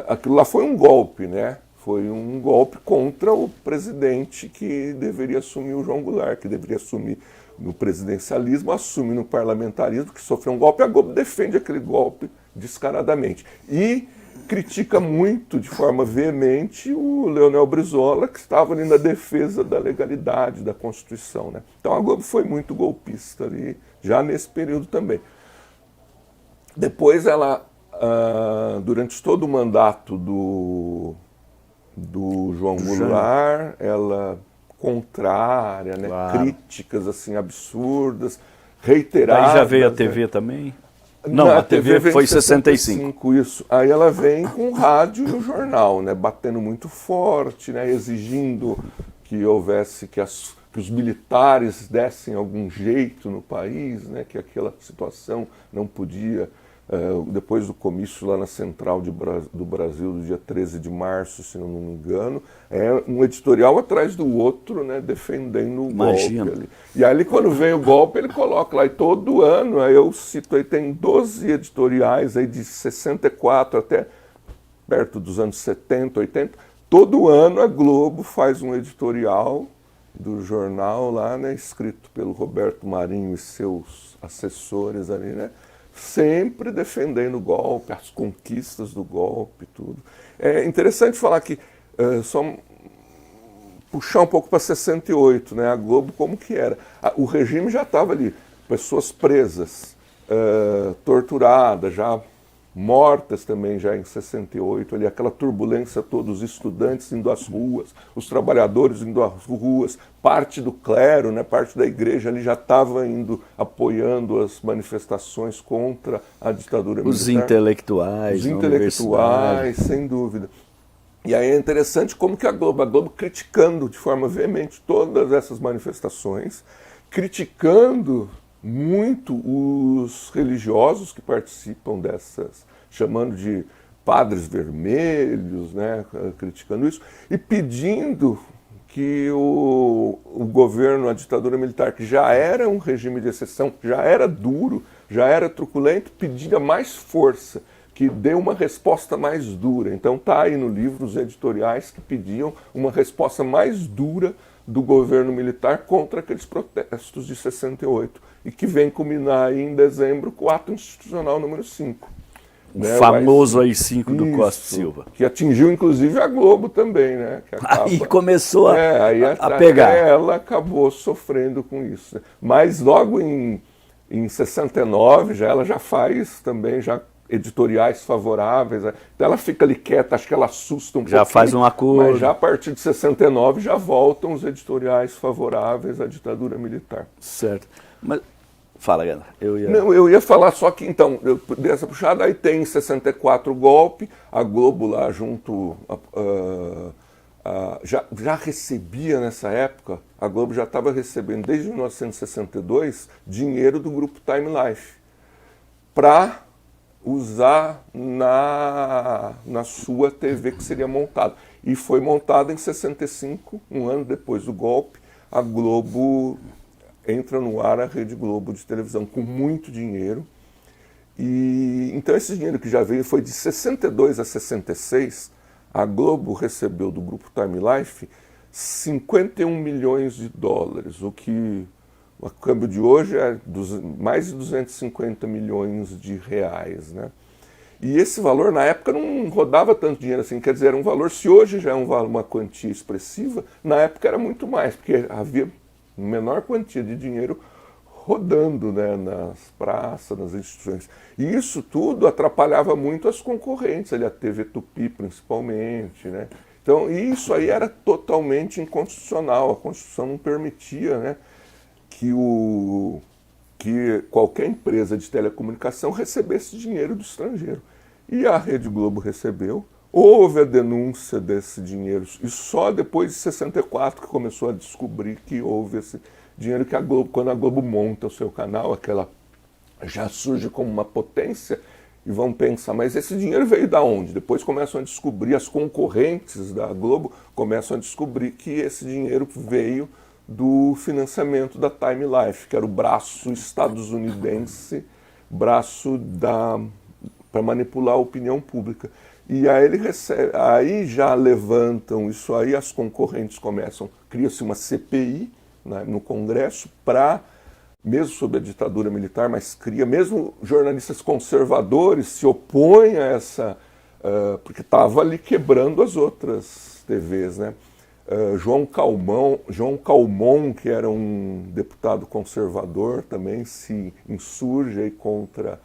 S2: aquilo lá foi um golpe, né? Foi um golpe contra o presidente que deveria assumir, o João Goulart, que deveria assumir no presidencialismo, assume no parlamentarismo, que sofreu um golpe. A Globo defende aquele golpe descaradamente. E critica muito, de forma veemente, o Leonel Brizola, que estava ali na defesa da legalidade, da Constituição, né? Então a Globo foi muito golpista ali, já nesse período também. Depois ela, durante todo o mandato do João Goulart, ela contrária, né? Claro. Críticas assim, absurdas, reiteradas.
S1: Aí já veio a TV também? Não, a TV foi em 65.
S2: Isso. Aí ela vem com o rádio e o jornal, né, batendo muito forte, né, exigindo que houvesse, que os militares dessem algum jeito no país, né, que aquela situação não podia. Depois do comício lá na Central do Brasil, do dia 13 de março, se eu não me engano, é um editorial atrás do outro, né, defendendo o golpe ali. E aí, quando vem o golpe, ele coloca lá, e todo ano, aí eu cito, aí tem 12 editoriais, aí de 64 até perto dos anos 70, 80, todo ano a Globo faz um editorial do jornal lá, né, escrito pelo Roberto Marinho e seus assessores ali, né, sempre defendendo o golpe, as conquistas do golpe, tudo. É interessante falar que, só puxar um pouco para 68, né, a Globo como que era. O regime já estava ali, pessoas presas, torturadas, já mortas também já em 68, ali, aquela turbulência toda, os estudantes indo às ruas, os trabalhadores indo às ruas, parte do clero, né, parte da igreja ali já estava indo, apoiando as manifestações contra a ditadura militar.
S1: Os intelectuais,
S2: os intelectuais, sem dúvida. E aí é interessante como que a Globo criticando de forma veemente todas essas manifestações, criticando muito os religiosos que participam dessas, chamando de padres vermelhos, né, criticando isso, e pedindo que o governo, a ditadura militar, que já era um regime de exceção, já era duro, já era truculento, pedia mais força, que dê uma resposta mais dura. Então está aí no livro os editoriais que pediam uma resposta mais dura do governo militar contra aqueles protestos de 68, e que vem culminar aí em dezembro com o ato institucional número 5.
S1: O famoso AI-5 do Costa Silva.
S2: Que atingiu inclusive a Globo também, né? Que
S1: aí começou a pegar.
S2: Ela acabou sofrendo com isso. Mas logo em 69, ela já faz também, já editoriais favoráveis, então ela fica ali quieta, acho que ela assusta um pouco.
S1: Já faz um acordo.
S2: Mas já a partir de 69 já voltam os editoriais favoráveis à ditadura militar.
S1: Certo. Mas fala, Gana.
S2: Eu ia falar só que, então, eu dei essa puxada, aí tem em 64 o golpe, a Globo lá junto, já recebia nessa época, a Globo já estava recebendo desde 1962 dinheiro do grupo Time Life para usar na sua TV que seria montada. E foi montada em 65, um ano depois do golpe, a Globo entra no ar, a Rede Globo de televisão, com muito dinheiro. E então esse dinheiro que já veio foi de 62 a 66, a Globo recebeu do grupo Time Life 51 milhões de dólares, o que o câmbio de hoje é mais de 250 milhões de reais, né? E esse valor, na época, não rodava tanto dinheiro assim, quer dizer, era um valor, se hoje já é uma quantia expressiva, na época era muito mais, porque havia menor quantia de dinheiro rodando, né, nas praças, nas instituições. E isso tudo atrapalhava muito as concorrentes, ali, a TV Tupi principalmente, né? Então, isso aí era totalmente inconstitucional, a Constituição não permitia, né, que qualquer empresa de telecomunicação recebesse dinheiro do estrangeiro. E a Rede Globo recebeu, houve a denúncia desse dinheiro, e só depois de 64 que começou a descobrir que houve esse dinheiro, que a Globo, quando a Globo monta o seu canal, aquela já surge como uma potência, e vão pensar, mas esse dinheiro veio da onde? Depois começam a descobrir, as concorrentes da Globo começam a descobrir que esse dinheiro veio do financiamento da Time Life, que era o braço estadunidense, braço para manipular a opinião pública. E aí aí já levantam isso aí, as concorrentes começam, cria-se uma CPI, né, no Congresso, mesmo sob a ditadura militar, mas mesmo jornalistas conservadores se opõem a essa, porque estava ali quebrando as outras TVs, né? João Calmon, que era um deputado conservador, também se insurge aí contra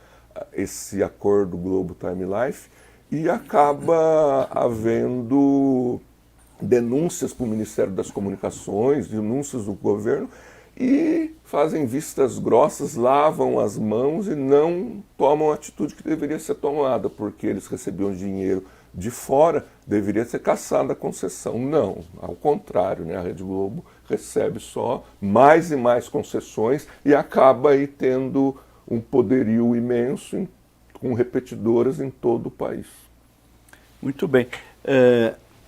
S2: esse acordo Globo Time Life, e acaba havendo denúncias para o Ministério das Comunicações, denúncias do governo, e fazem vistas grossas, lavam as mãos e não tomam a atitude que deveria ser tomada, porque eles recebiam dinheiro de fora, deveria ser cassada a concessão. Não, ao contrário, né? A Rede Globo recebe só mais e mais concessões e acaba aí tendo um poderio imenso com repetidoras em todo o país.
S1: Muito bem.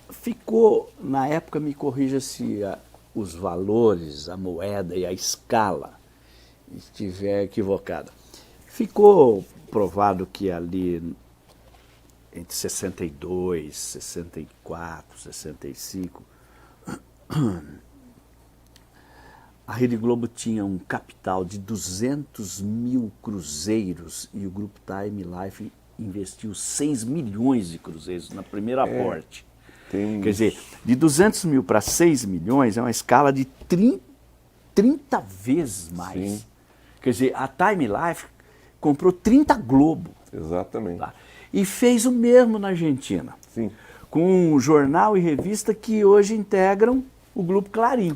S1: Ficou, na época, me corrija se os valores, a moeda e a escala estiver equivocada. Ficou provado que ali entre 62, 64, 65, a Rede Globo tinha um capital de 200 mil cruzeiros e o Grupo Time Life investiu 6 milhões de cruzeiros na primeira aporte. Quer dizer, de 200 mil para 6 milhões é uma escala de 30 vezes mais. Sim. Quer dizer, a Time Life comprou 30 Globo.
S2: Exatamente.
S1: Tá? E fez o mesmo na Argentina.
S2: Sim.
S1: Com um jornal e revista que hoje integram o Grupo Clarim.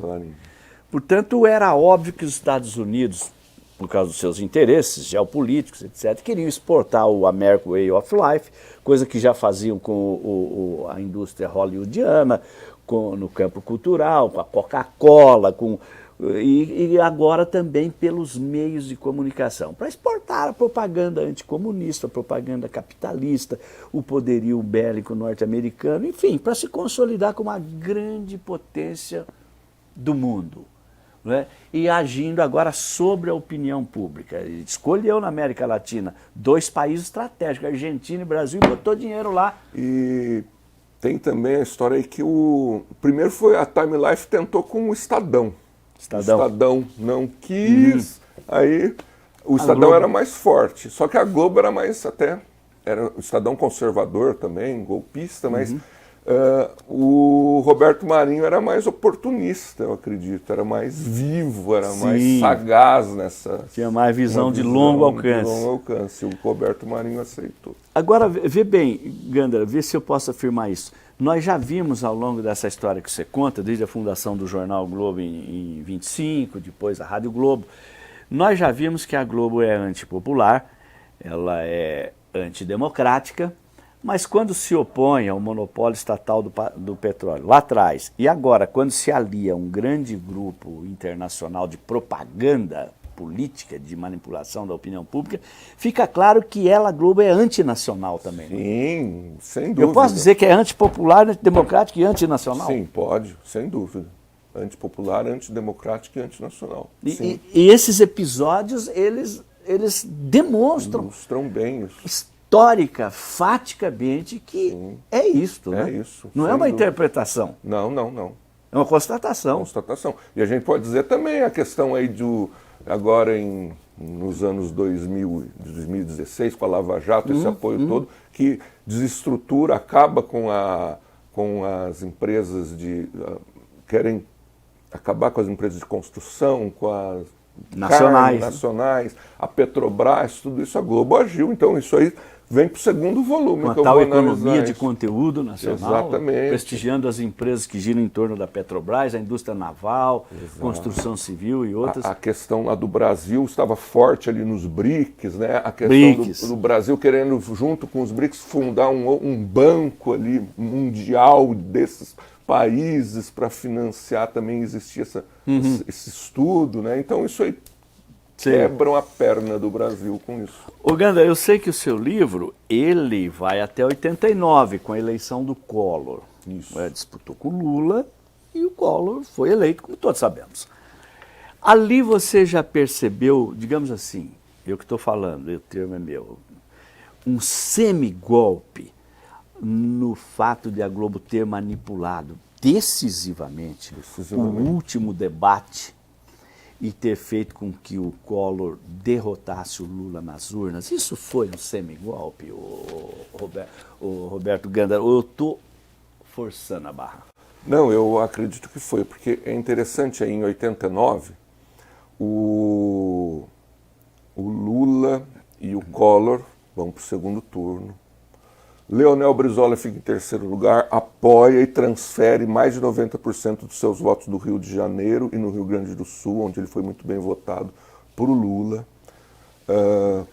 S1: Portanto, era óbvio que os Estados Unidos, por causa dos seus interesses geopolíticos, etc., queriam exportar o American Way of Life, coisa que já faziam com a indústria hollywoodiana, no campo cultural, com a Coca-Cola, e agora também pelos meios de comunicação, para exportar a propaganda anticomunista, a propaganda capitalista, o poderio bélico norte-americano, enfim, para se consolidar como uma grande potência do mundo. Né? E agindo agora sobre a opinião pública. Ele escolheu na América Latina 2 países estratégicos, Argentina e Brasil, e botou dinheiro lá.
S2: E tem também a história aí que primeiro foi a Time Life tentou com o Estadão. O Estadão não quis, aí o Estadão era mais forte, só que a Globo era mais era o Estadão conservador também, golpista, mas o Roberto Marinho era mais oportunista, eu acredito, era mais vivo, era mais sagaz nessa...
S1: Tinha mais visão de longo alcance.
S2: De longo alcance, o Roberto Marinho aceitou.
S1: Agora, vê bem, Gândara, vê se eu posso afirmar isso. Nós já vimos ao longo dessa história que você conta, desde a fundação do Jornal Globo em 25, depois a Rádio Globo, nós já vimos que a Globo é antipopular, ela é antidemocrática, mas quando se opõe ao monopólio estatal do petróleo, lá atrás, e agora, quando se alia a um grande grupo internacional de propaganda política, de manipulação da opinião pública, fica claro que a Globo é antinacional também.
S2: Sim, sem dúvida.
S1: Eu posso dizer que é antipopular, antidemocrática e antinacional?
S2: Sim, pode, sem dúvida. Antipopular, antidemocrática e antinacional.
S1: E esses episódios, eles demonstram...
S2: Ilustram bem isso.
S1: Histórica, faticamente, que é isto, né?
S2: É isso.
S1: Não é uma interpretação.
S2: Não.
S1: É uma constatação.
S2: E a gente pode dizer também a questão aí agora nos anos 2016, com a Lava Jato, esse apoio todo, que desestrutura, acaba com as empresas querem acabar com as empresas de construção, com as nacionais, a Petrobras, tudo isso a Globo agiu, então isso aí vem para o segundo volume.
S1: Com a tal economia de conteúdo nacional,
S2: exatamente,
S1: prestigiando as empresas que giram em torno da Petrobras, a indústria naval, construção civil e outras.
S2: A questão lá do Brasil estava forte ali nos BRICS, né? A questão do Brasil querendo, junto com os BRICS, fundar um banco ali mundial desses países para financiar, também existia esse estudo, né? Então isso aí quebram a perna do Brasil com isso.
S1: Ô Ganda, eu sei que o seu livro, ele vai até 89, com a eleição do Collor.
S2: Isso.
S1: Disputou com o Lula e o Collor foi eleito, como todos sabemos. Ali você já percebeu, digamos assim, eu que estou falando, o termo é meu, um semigolpe no fato de a Globo ter manipulado decisivamente o último debate e ter feito com que o Collor derrotasse o Lula nas urnas? Isso foi um semigolpe, o Roberto Gândara, ou eu estou forçando a barra?
S2: Não, eu acredito que foi, porque é interessante, aí em 89, o Lula e o Collor vão para o segundo turno. Leonel Brizola fica em terceiro lugar, apoia e transfere mais de 90% dos seus votos do Rio de Janeiro e no Rio Grande do Sul, onde ele foi muito bem votado, para o Lula.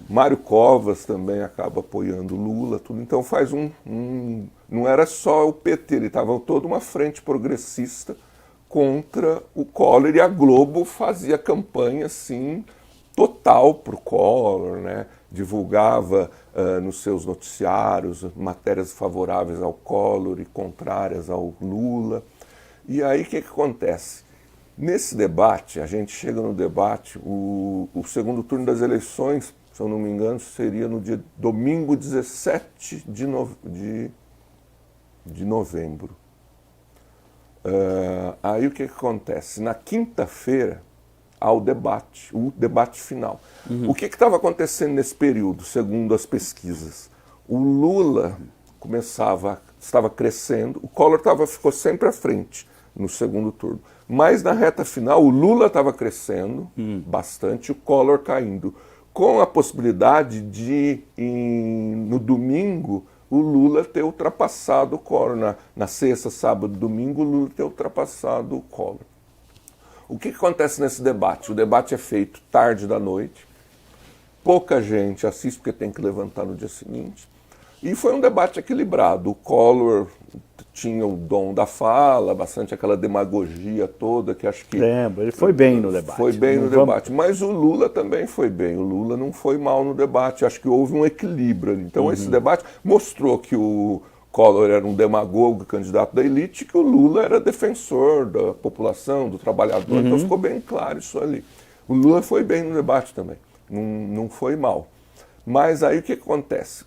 S2: Mário Covas também acaba apoiando o Lula, tudo. Então faz não era só o PT, ele estava toda uma frente progressista contra o Collor, e a Globo fazia campanha assim total para o Collor, né? Divulgava nos seus noticiários matérias favoráveis ao Collor e contrárias ao Lula. E aí o que acontece? Nesse debate, a gente chega no debate, o segundo turno das eleições se eu não me engano, seria no dia domingo 17 de novembro. Aí o que acontece? Na quinta-feira há o debate final. O que estava acontecendo nesse período, segundo as pesquisas? O Lula estava crescendo, o Collor ficou sempre à frente no segundo turno. Mas na reta final o Lula estava crescendo bastante, o Collor caindo, com a possibilidade de, no domingo, o Lula ter ultrapassado o Collor. Na sexta, sábado, domingo, o Lula ter ultrapassado o Collor. O que acontece nesse debate? O debate é feito tarde da noite, pouca gente assiste porque tem que levantar no dia seguinte, e foi um debate equilibrado. O Collor tinha o dom da fala, bastante aquela demagogia toda, que acho que...
S1: Lembro, ele foi bem no debate.
S2: Foi bem no debate, mas o Lula também foi bem. O Lula não foi mal no debate, acho que houve um equilíbrio ali. Então esse debate mostrou que o Collor era um demagogo, candidato da elite, que o Lula era defensor da população, do trabalhador, então ficou bem claro isso ali. O Lula foi bem no debate também, não foi mal. Mas aí o que acontece?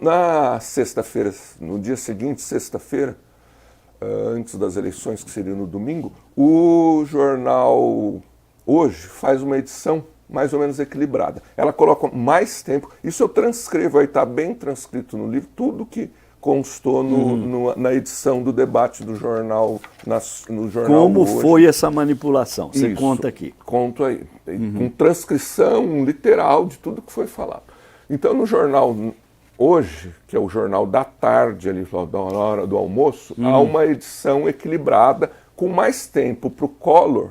S2: Na sexta-feira, no dia seguinte, sexta-feira, antes das eleições, que seria no domingo, o jornal Hoje faz uma edição mais ou menos equilibrada. Ela coloca mais tempo, isso eu transcrevo, aí está bem transcrito no livro, tudo que constou na edição do debate do jornal, no jornal
S1: Como
S2: Hoje.
S1: foi essa manipulação? Você conta aqui.
S2: Conto aí, com transcrição literal de tudo que foi falado. Então no jornal Hoje, que é o jornal da tarde, ali, da hora do almoço, há uma edição equilibrada, com mais tempo para o Collor,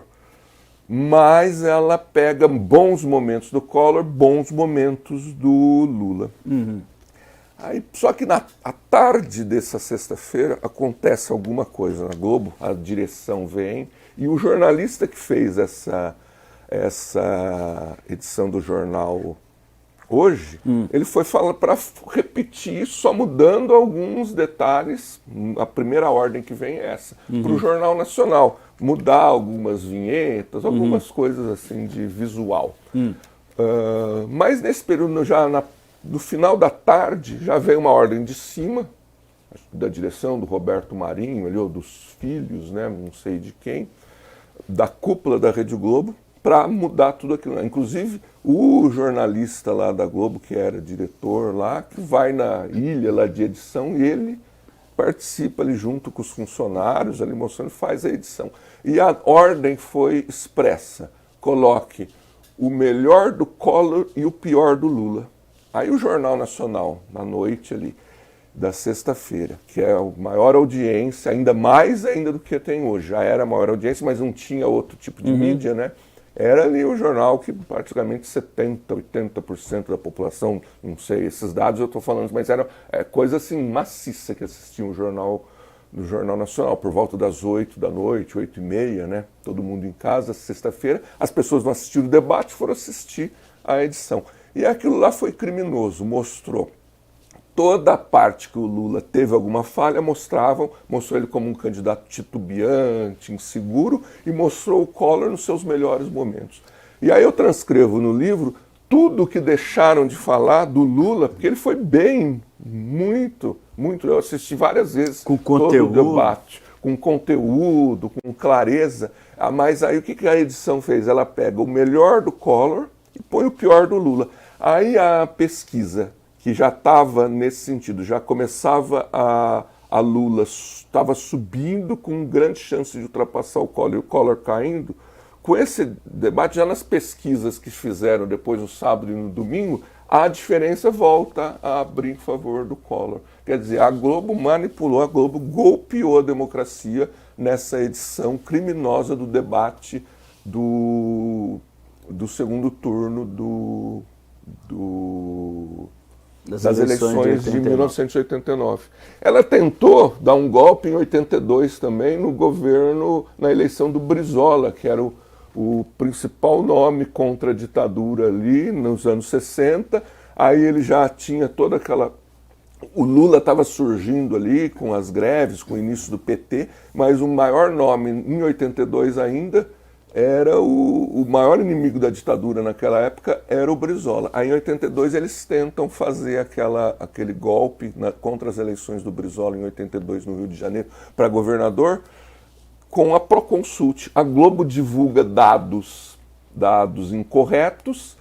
S2: mas ela pega bons momentos do Collor, bons momentos do Lula. Aí, só que à tarde dessa sexta-feira acontece alguma coisa na Globo, a direção vem, e o jornalista que fez essa edição do jornal Hoje, ele foi falar para repetir, só mudando alguns detalhes. A primeira ordem que vem é essa, para o Jornal Nacional, mudar algumas vinhetas, algumas coisas assim de visual. Mas nesse período, já no final da tarde, já veio uma ordem de cima, da direção do Roberto Marinho, ali, ou dos filhos, né, não sei de quem, da cúpula da Rede Globo, para mudar tudo aquilo. Inclusive, o jornalista lá da Globo, que era diretor lá, que vai na ilha lá de edição, e ele participa ali junto com os funcionários, ali mostrando, faz a edição. E a ordem foi expressa: coloque o melhor do Collor e o pior do Lula. Aí o Jornal Nacional, na noite ali da sexta-feira, que é a maior audiência, ainda mais ainda do que tem hoje. Já era a maior audiência, mas não tinha outro tipo de mídia, né? Era ali o jornal que praticamente 70%, 80% da população, não sei, esses dados eu estou falando, mas era coisa assim maciça que assistia no Jornal Nacional, por volta das 8 da noite, 8h30, né? Todo mundo em casa, sexta-feira, as pessoas não assistiram o debate, foram assistir a edição. E aquilo lá foi criminoso, mostrou toda a parte que o Lula teve alguma falha, mostrou ele como um candidato titubeante, inseguro, e mostrou o Collor nos seus melhores momentos. E aí eu transcrevo no livro tudo que deixaram de falar do Lula, porque ele foi bem, muito, eu assisti várias vezes
S1: com conteúdo.
S2: Todo o debate, com conteúdo, com clareza. Mas aí o que a edição fez? Ela pega o melhor do Collor e põe o pior do Lula. Aí a pesquisa, que já estava nesse sentido, já começava a Lula, estava subindo com grande chance de ultrapassar o Collor, e o Collor caindo. Com esse debate, já nas pesquisas que fizeram depois no sábado e no domingo, a diferença volta a abrir em favor do Collor. Quer dizer, a Globo manipulou, a Globo golpeou a democracia nessa edição criminosa do debate do segundo turno das eleições de 1989. Ela tentou dar um golpe em 82 também no governo, na eleição do Brizola, que era o principal nome contra a ditadura ali nos anos 60. Aí ele já tinha toda aquela... O Lula estava surgindo ali com as greves, com o início do PT, mas o maior nome em 82 ainda era o maior inimigo da ditadura naquela época era o Brizola. Aí em 82 eles tentam fazer aquele golpe contra as eleições do Brizola em 82 no Rio de Janeiro para governador com a Proconsult. A Globo divulga dados incorretos,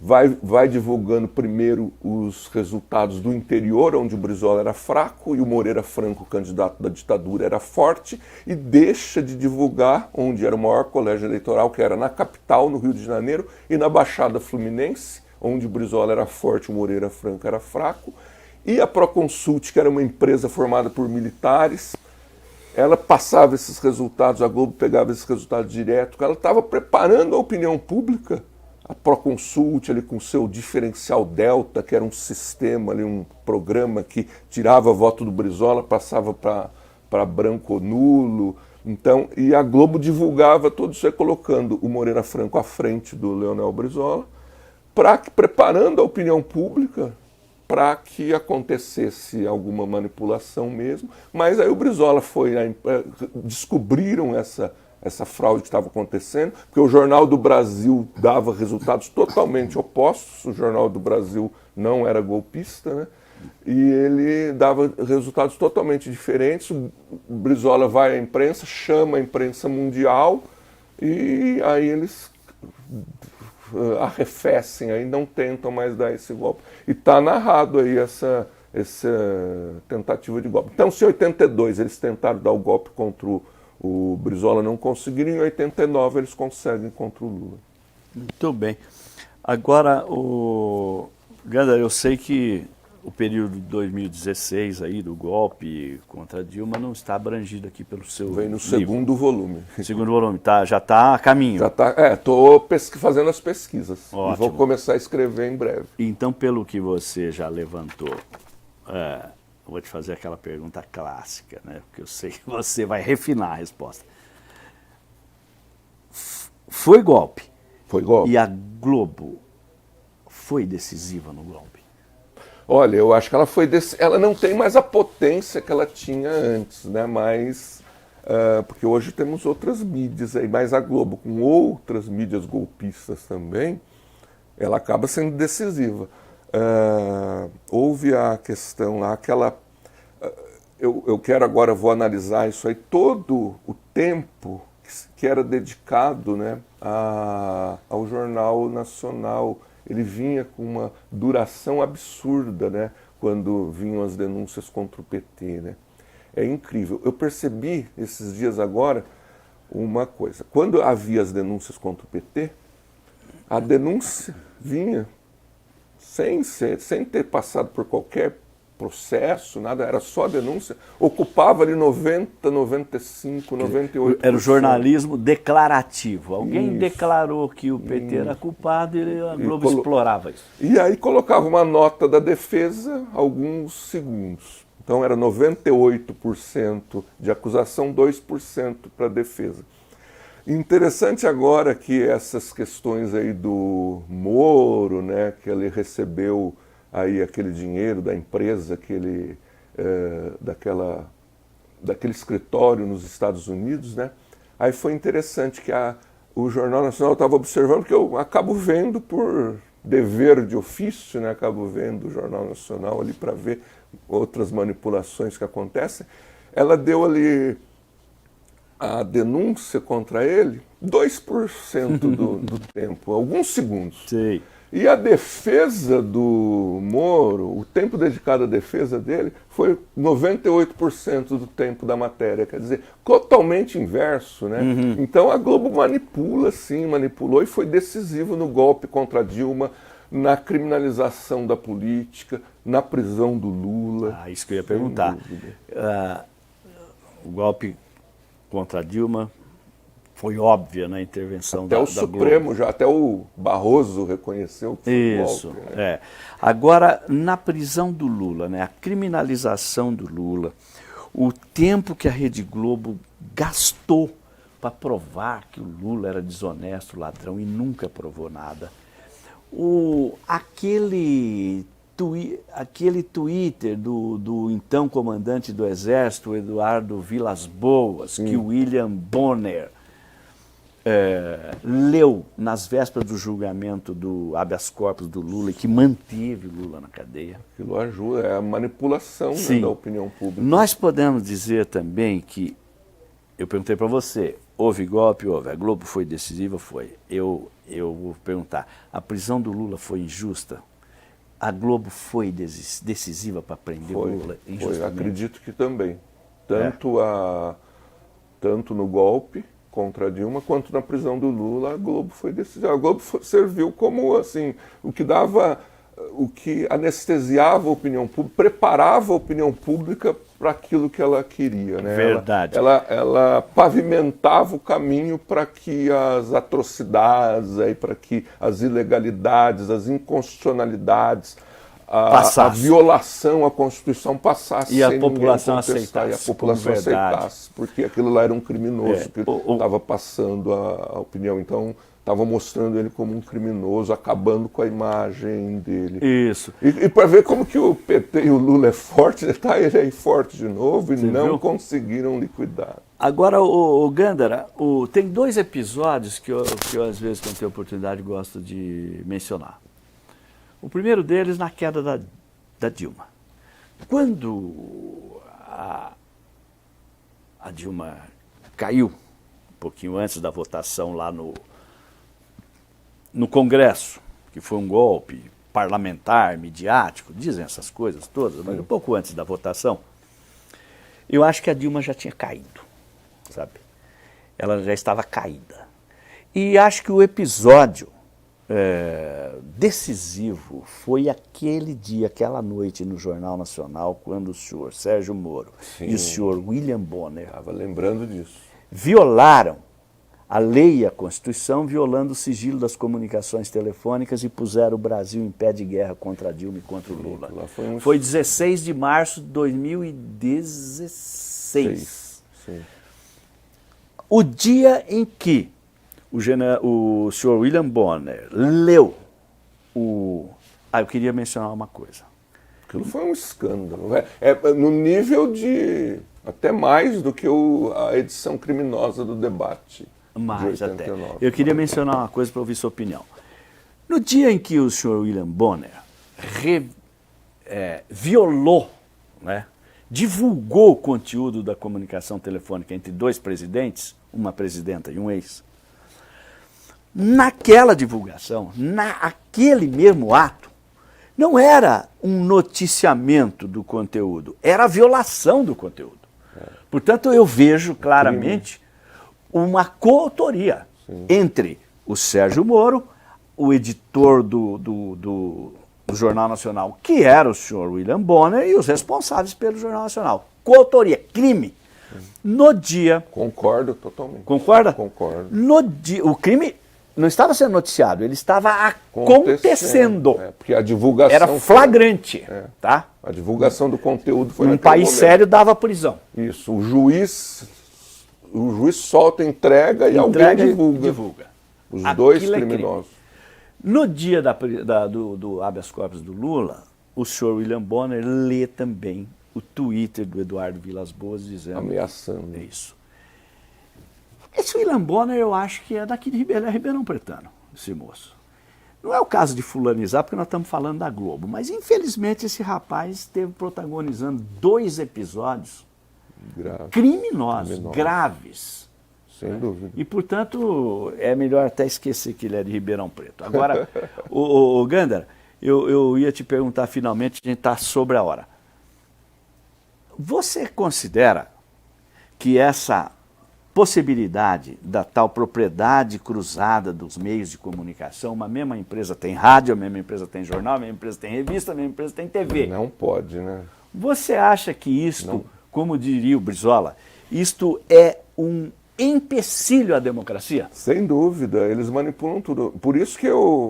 S2: vai divulgando primeiro os resultados do interior, onde o Brizola era fraco e o Moreira Franco, candidato da ditadura, era forte, e deixa de divulgar onde era o maior colégio eleitoral, que era na capital, no Rio de Janeiro, e na Baixada Fluminense, onde o Brizola era forte, o Moreira Franco era fraco. E a Proconsult, que era uma empresa formada por militares, ela passava esses resultados, a Globo pegava esses resultados direto, ela estava preparando a opinião pública. A Proconsult ali com seu diferencial Delta, que era um sistema, ali, um programa que tirava voto do Brizola, passava para branco ou nulo. Então, e a Globo divulgava tudo isso aí, colocando o Moreira Franco à frente do Leonel Brizola, preparando a opinião pública para que acontecesse alguma manipulação mesmo. Mas aí o Brizola descobriram essa fraude que estava acontecendo, porque o Jornal do Brasil dava resultados totalmente opostos, o Jornal do Brasil não era golpista, né? E ele dava resultados totalmente diferentes. O Brizola vai à imprensa, chama a imprensa mundial, e aí eles arrefecem, aí não tentam mais dar esse golpe. E está narrado aí essa tentativa de golpe. Então, se em 82 eles tentaram dar o golpe contra o Brizola, não conseguiram, em 89 eles conseguem contra o Lula.
S1: Muito bem. Agora, Ganda, eu sei que o período de 2016 aí do golpe contra Dilma não está abrangido aqui pelo seu
S2: Vem no
S1: livro.
S2: segundo volume.
S1: Segundo volume, já está a caminho.
S2: Já está, estou fazendo as pesquisas.
S1: Ótimo.
S2: E vou começar a escrever em breve.
S1: Então, pelo que você já levantou, eu vou te fazer aquela pergunta clássica, né? Porque eu sei que você vai refinar a resposta. Foi golpe.
S2: Foi golpe.
S1: E a Globo foi decisiva no golpe?
S2: Olha, eu acho que ela não tem mais a potência que ela tinha antes, né? Mas porque hoje temos outras mídias aí, mas a Globo, com outras mídias golpistas também, ela acaba sendo decisiva. Houve a questão lá, eu quero agora, vou analisar isso aí, todo o tempo que era dedicado, né, ao Jornal Nacional. Ele vinha com uma duração absurda, né, quando vinham as denúncias contra o PT, né. É incrível. Eu percebi esses dias agora uma coisa. Quando havia as denúncias contra o PT, a denúncia vinha sem ter passado por qualquer processo, nada, era só denúncia, ocupava ali 90, 95, 98%.
S1: Era o jornalismo declarativo. Alguém
S2: Isso.
S1: declarou que o PT era culpado e a Globo explorava isso.
S2: E aí colocava uma nota da defesa alguns segundos. Então era 98% de acusação, 2% para defesa. Interessante agora que essas questões aí do Moro, né, que ele recebeu aí aquele dinheiro da empresa que ele, daquele escritório nos Estados Unidos, né? Aí foi interessante que o Jornal Nacional estava observando, porque eu acabo vendo por dever de ofício, né? Acabo vendo o Jornal Nacional ali para ver outras manipulações que acontecem. Ela deu ali a denúncia contra ele 2% do tempo, alguns segundos.
S1: Sei.
S2: E a defesa do Moro, o tempo dedicado à defesa dele, foi 98% do tempo da matéria. Quer dizer, totalmente inverso, né? Uhum. Então a Globo manipula, sim, manipulou e foi decisivo no golpe contra Dilma, na criminalização da política, na prisão do Lula.
S1: Isso que eu ia perguntar. O golpe contra Dilma foi óbvia na intervenção da Globo. Até o
S2: Supremo, até o Barroso reconheceu que foi
S1: isso,
S2: golpe, né?
S1: Agora, na prisão do Lula, né, a criminalização do Lula, o tempo que a Rede Globo gastou para provar que o Lula era desonesto, ladrão, e nunca provou nada. Aquele Twitter do então comandante do Exército, Eduardo Vilas Boas, que o William Bonner leu nas vésperas do julgamento do habeas corpus do Lula e que manteve o Lula na cadeia.
S2: Aquilo ajuda, é a manipulação, né, da opinião pública.
S1: Nós podemos dizer também que, eu perguntei para você, houve golpe? Houve. A Globo foi decisiva? Foi. Eu vou perguntar, a prisão do Lula foi injusta? A Globo foi decisiva para prender o Lula injustamente?
S2: Foi, acredito que também. Tanto no golpe contra a Dilma, quanto na prisão do Lula, a Globo foi decisiva. A Globo serviu como assim, o que anestesiava a opinião pública, preparava a opinião pública para aquilo que ela queria. Né?
S1: Verdade.
S2: Ela pavimentava o caminho para que as atrocidades, para que as ilegalidades, as inconstitucionalidades, a violação à Constituição passasse
S1: e a população aceitasse.
S2: E a população aceitasse, porque aquilo lá era um criminoso que estava passando a opinião. Então, estava mostrando ele como um criminoso, acabando com a imagem dele.
S1: Isso.
S2: E para ver como que o PT e o Lula é forte, tá ele aí forte de novo, e você não conseguiram liquidar.
S1: Agora, o Gândara, tem 2 episódios que eu, às vezes, quando tenho oportunidade, gosto de mencionar. O primeiro deles na queda da Dilma. Quando a Dilma caiu, um pouquinho antes da votação lá no Congresso, que foi um golpe parlamentar, midiático, dizem essas coisas todas, mas um pouco antes da votação, eu acho que a Dilma já tinha caído, sabe? Ela já estava caída. E acho que o episódio decisivo foi aquele dia, aquela noite no Jornal Nacional, quando o senhor Sérgio Moro e o senhor William Bonner
S2: estava lembrando disso,
S1: violaram a lei e a Constituição, violando o sigilo das comunicações telefônicas e puseram o Brasil em pé de guerra contra a Dilma e contra o Lula. Foi 16 de março de 2016.
S2: Sim.
S1: O dia em que o senhor William Bonner leu eu queria mencionar uma coisa.
S2: Aquilo foi um escândalo. No nível de até mais do que a edição criminosa do debate.
S1: Mais até. Eu queria mencionar uma coisa para ouvir sua opinião. No dia em que o senhor William Bonner violou, né, divulgou o conteúdo da comunicação telefônica entre 2 presidentes, uma presidenta e um ex, naquela divulgação, naquele mesmo ato, não era um noticiamento do conteúdo, era a violação do conteúdo. Portanto, eu vejo claramente uma coautoria entre o Sérgio Moro, o editor do Jornal Nacional, que era o senhor William Bonner, e os responsáveis pelo Jornal Nacional. Coautoria, crime. No dia...
S2: Concordo totalmente.
S1: Concorda?
S2: Concordo.
S1: No dia, o crime não estava sendo noticiado, ele estava acontecendo.
S2: Porque a divulgação
S1: era flagrante. Tá?
S2: A divulgação do conteúdo foi
S1: num país sério dava prisão.
S2: Isso. O juiz solta, entrega e alguém divulga. Os dois criminosos.
S1: No dia do habeas corpus do Lula, o senhor William Bonner lê também o Twitter do Eduardo Vilas Boas dizendo...
S2: Ameaçando.
S1: Isso. Esse William Bonner, eu acho que é daqui de Ribeirão Pretano, esse moço. Não é o caso de fulanizar, porque nós estamos falando da Globo, mas infelizmente esse rapaz esteve protagonizando 2 episódios criminosos, graves.
S2: Sem dúvida.
S1: E, portanto, é melhor até esquecer que ele é de Ribeirão Preto. Agora, o Gândara, eu ia te perguntar finalmente, a gente está sobre a hora. Você considera que essa possibilidade da tal propriedade cruzada dos meios de comunicação, uma mesma empresa tem rádio, a mesma empresa tem jornal, a mesma empresa tem revista, a mesma empresa tem TV.
S2: Não pode, né?
S1: Você acha que isto, como diria o Brizola, isto é um empecilho à democracia?
S2: Sem dúvida, eles manipulam tudo. Por isso que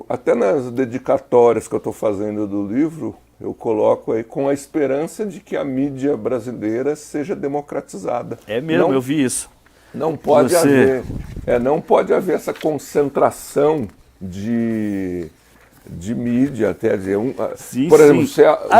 S2: até nas dedicatórias que eu estou fazendo do livro, eu coloco aí com a esperança de que a mídia brasileira seja democratizada.
S1: É mesmo, eu vi isso.
S2: Não pode haver essa concentração de mídia, até dizer, por exemplo,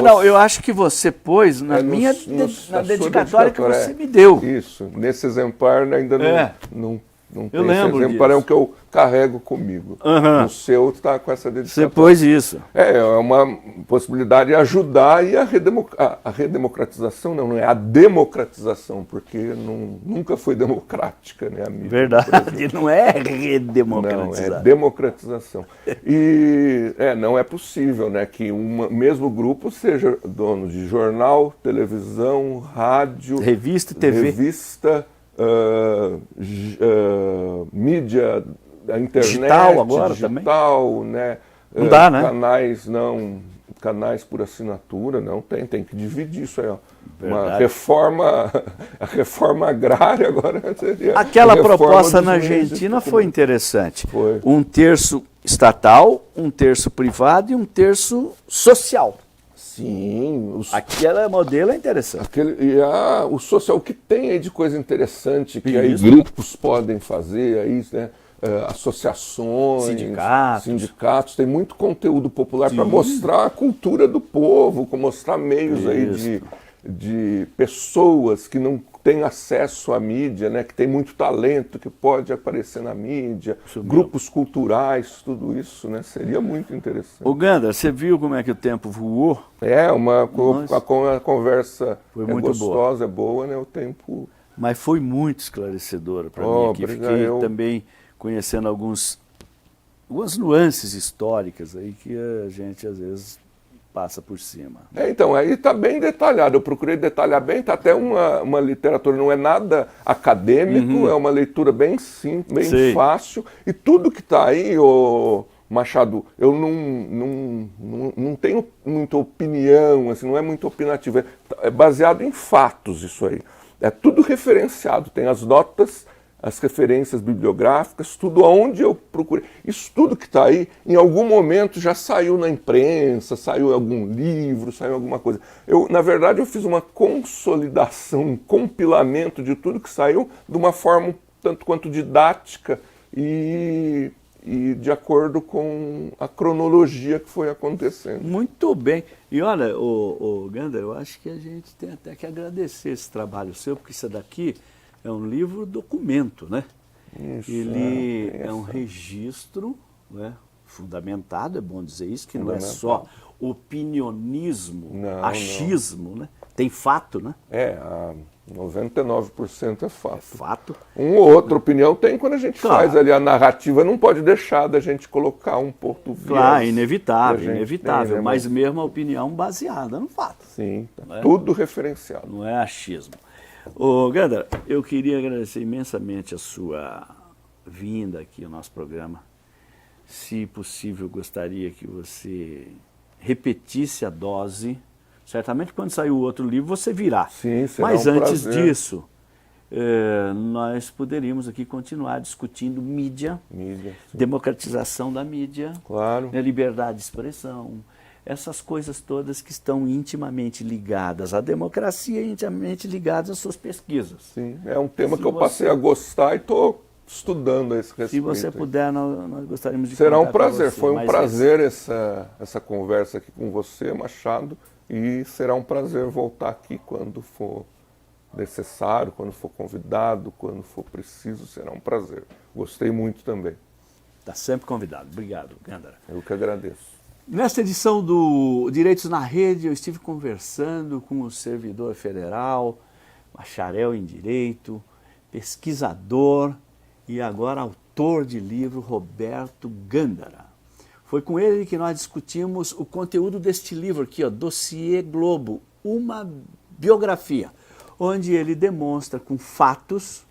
S1: não, eu acho que você pôs na na dedicatória que você me deu.
S2: Isso, nesse exemplar ainda não Não
S1: Eu
S2: tem
S1: lembro
S2: esse exemplo,
S1: disso.
S2: é o que eu carrego comigo.
S1: Aham.
S2: O seu está com essa
S1: Você
S2: dedicatória.
S1: pôs isso.
S2: É uma possibilidade de ajudar e a redemocratização, não é a democratização, porque nunca foi democrática, né, a mídia.
S1: Verdade, não é
S2: Não,
S1: redemocratizar.
S2: é democratização. E não é possível, né, que um mesmo grupo seja dono de jornal, televisão, rádio,
S1: Revista e TV.
S2: revista, mídia, a internet,
S1: Digital agora
S2: digital, né?
S1: Não dá, né?
S2: Canais por assinatura, não tem que dividir isso aí, ó.
S1: Verdade.
S2: A reforma agrária agora seria
S1: Aquela
S2: a reforma
S1: proposta
S2: dos
S1: na
S2: meios de
S1: Argentina foi interessante.
S2: Foi.
S1: 1/3 estatal, 1/3 privado e 1/3 social.
S2: Sim,
S1: Aquele modelo é interessante.
S2: o social, o que tem aí de coisa interessante que aí
S1: Isso.
S2: grupos podem fazer, aí, né? Associações, sindicatos, tem muito conteúdo popular para mostrar a cultura do povo, mostrar meios aí de pessoas que não têm acesso à mídia, né, que tem muito talento, que pode aparecer na mídia, grupos culturais, tudo isso, né, seria muito interessante.
S1: Ô Gandara, você viu como é que o tempo voou?
S2: A conversa
S1: Foi
S2: é
S1: muito
S2: gostosa, é boa, né, o tempo...
S1: Mas foi muito esclarecedora para mim aqui.
S2: Obrigado.
S1: Fiquei também conhecendo algumas nuances históricas aí que a gente às vezes passa por cima.
S2: Então, aí está bem detalhado, eu procurei detalhar bem, está até uma literatura, não é nada acadêmico, é uma leitura bem simples, bem fácil, e tudo que está aí, Machado, eu não tenho muita opinião, assim, não é muito opinativo, é baseado em fatos isso aí, é tudo referenciado, tem as notas, as referências bibliográficas, tudo aonde eu procurei. Isso tudo que está aí, em algum momento já saiu na imprensa, saiu em algum livro, saiu alguma coisa. Na verdade, eu fiz uma consolidação, um compilamento de tudo que saiu de uma forma tanto quanto didática e de acordo com a cronologia que foi acontecendo.
S1: Muito bem. E olha, o Gandara, eu acho que a gente tem até que agradecer esse trabalho seu, porque isso daqui é um livro documento, né?
S2: Isso,
S1: ele é um registro, né, fundamentado, é bom dizer isso, que não é só opinionismo, achismo, né? Tem fato, né?
S2: 99% é fato.
S1: É fato.
S2: Ou outra opinião tem quando a gente faz ali a narrativa, não pode deixar da gente colocar um ponto viés.
S1: Claro, inevitável, inevitável,
S2: tem, né,
S1: mas mesmo a opinião baseada no fato.
S2: Sim,
S1: Não é?
S2: Tudo referenciado.
S1: Não é achismo. Ô, Gandara, eu queria agradecer imensamente a sua vinda aqui ao nosso programa. Se possível, gostaria que você repetisse a dose. Certamente, quando sair o outro livro, você virá.
S2: Sim, será
S1: Mas
S2: um
S1: antes
S2: prazer.
S1: disso, nós poderíamos aqui continuar discutindo mídia, democratização da mídia,
S2: Claro.
S1: né, liberdade de expressão, essas coisas todas que estão intimamente ligadas à democracia e intimamente ligadas às suas pesquisas.
S2: Sim, é um tema que eu passei a gostar e estou estudando a esse respeito.
S1: Se você puder, nós gostaríamos de
S2: Será um
S1: contar com
S2: prazer,
S1: você,
S2: foi um
S1: mas
S2: prazer essa conversa aqui com você, Machado, e será um prazer voltar aqui quando for necessário, quando for convidado, quando for preciso, será um prazer. Gostei muito também.
S1: Está sempre convidado. Obrigado, Gandara.
S2: Eu que agradeço.
S1: Nesta edição do Direitos na Rede, eu estive conversando com o servidor federal, bacharel em Direito, pesquisador e agora autor de livro, Roberto Gandara. Foi com ele que nós discutimos o conteúdo deste livro aqui, ó, Dossiê Globo, uma biografia, onde ele demonstra com fatos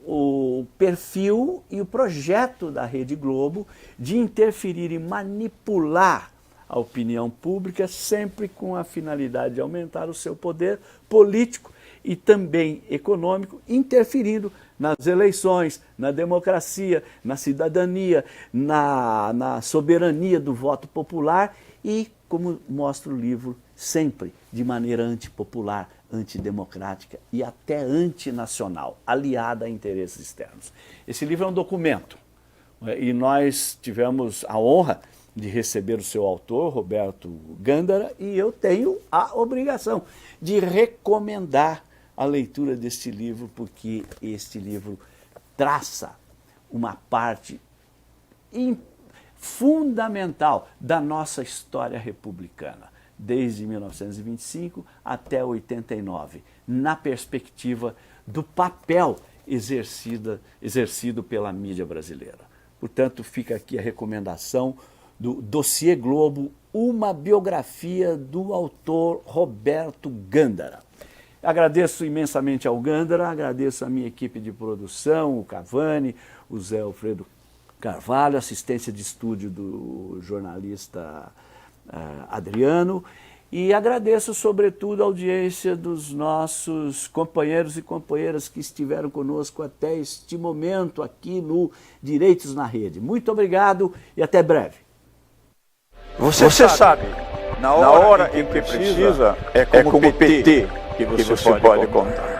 S1: o perfil e o projeto da Rede Globo de interferir e manipular a opinião pública, sempre com a finalidade de aumentar o seu poder político e também econômico, interferindo nas eleições, na democracia, na cidadania, na soberania do voto popular e, como mostra o livro, sempre de maneira antipopular, antidemocrática e até antinacional, aliada a interesses externos. Esse livro é um documento, e nós tivemos a honra de receber o seu autor, Roberto Gandara, e eu tenho a obrigação de recomendar a leitura deste livro, porque este livro traça uma parte fundamental da nossa história republicana, desde 1925 até 89, na perspectiva do papel exercido pela mídia brasileira. Portanto, fica aqui a recomendação do Dossiê Globo, uma biografia do autor Roberto Gândara. Agradeço imensamente ao Gândara, agradeço a minha equipe de produção, o Cavani, o Zé Alfredo Carvalho, assistência de estúdio do jornalista Adriano, e agradeço sobretudo a audiência dos nossos companheiros e companheiras que estiveram conosco até este momento aqui no Direitos na Rede. Muito obrigado e até breve.
S3: Você sabe, na hora em que precisa, é como o PT que você pode contar.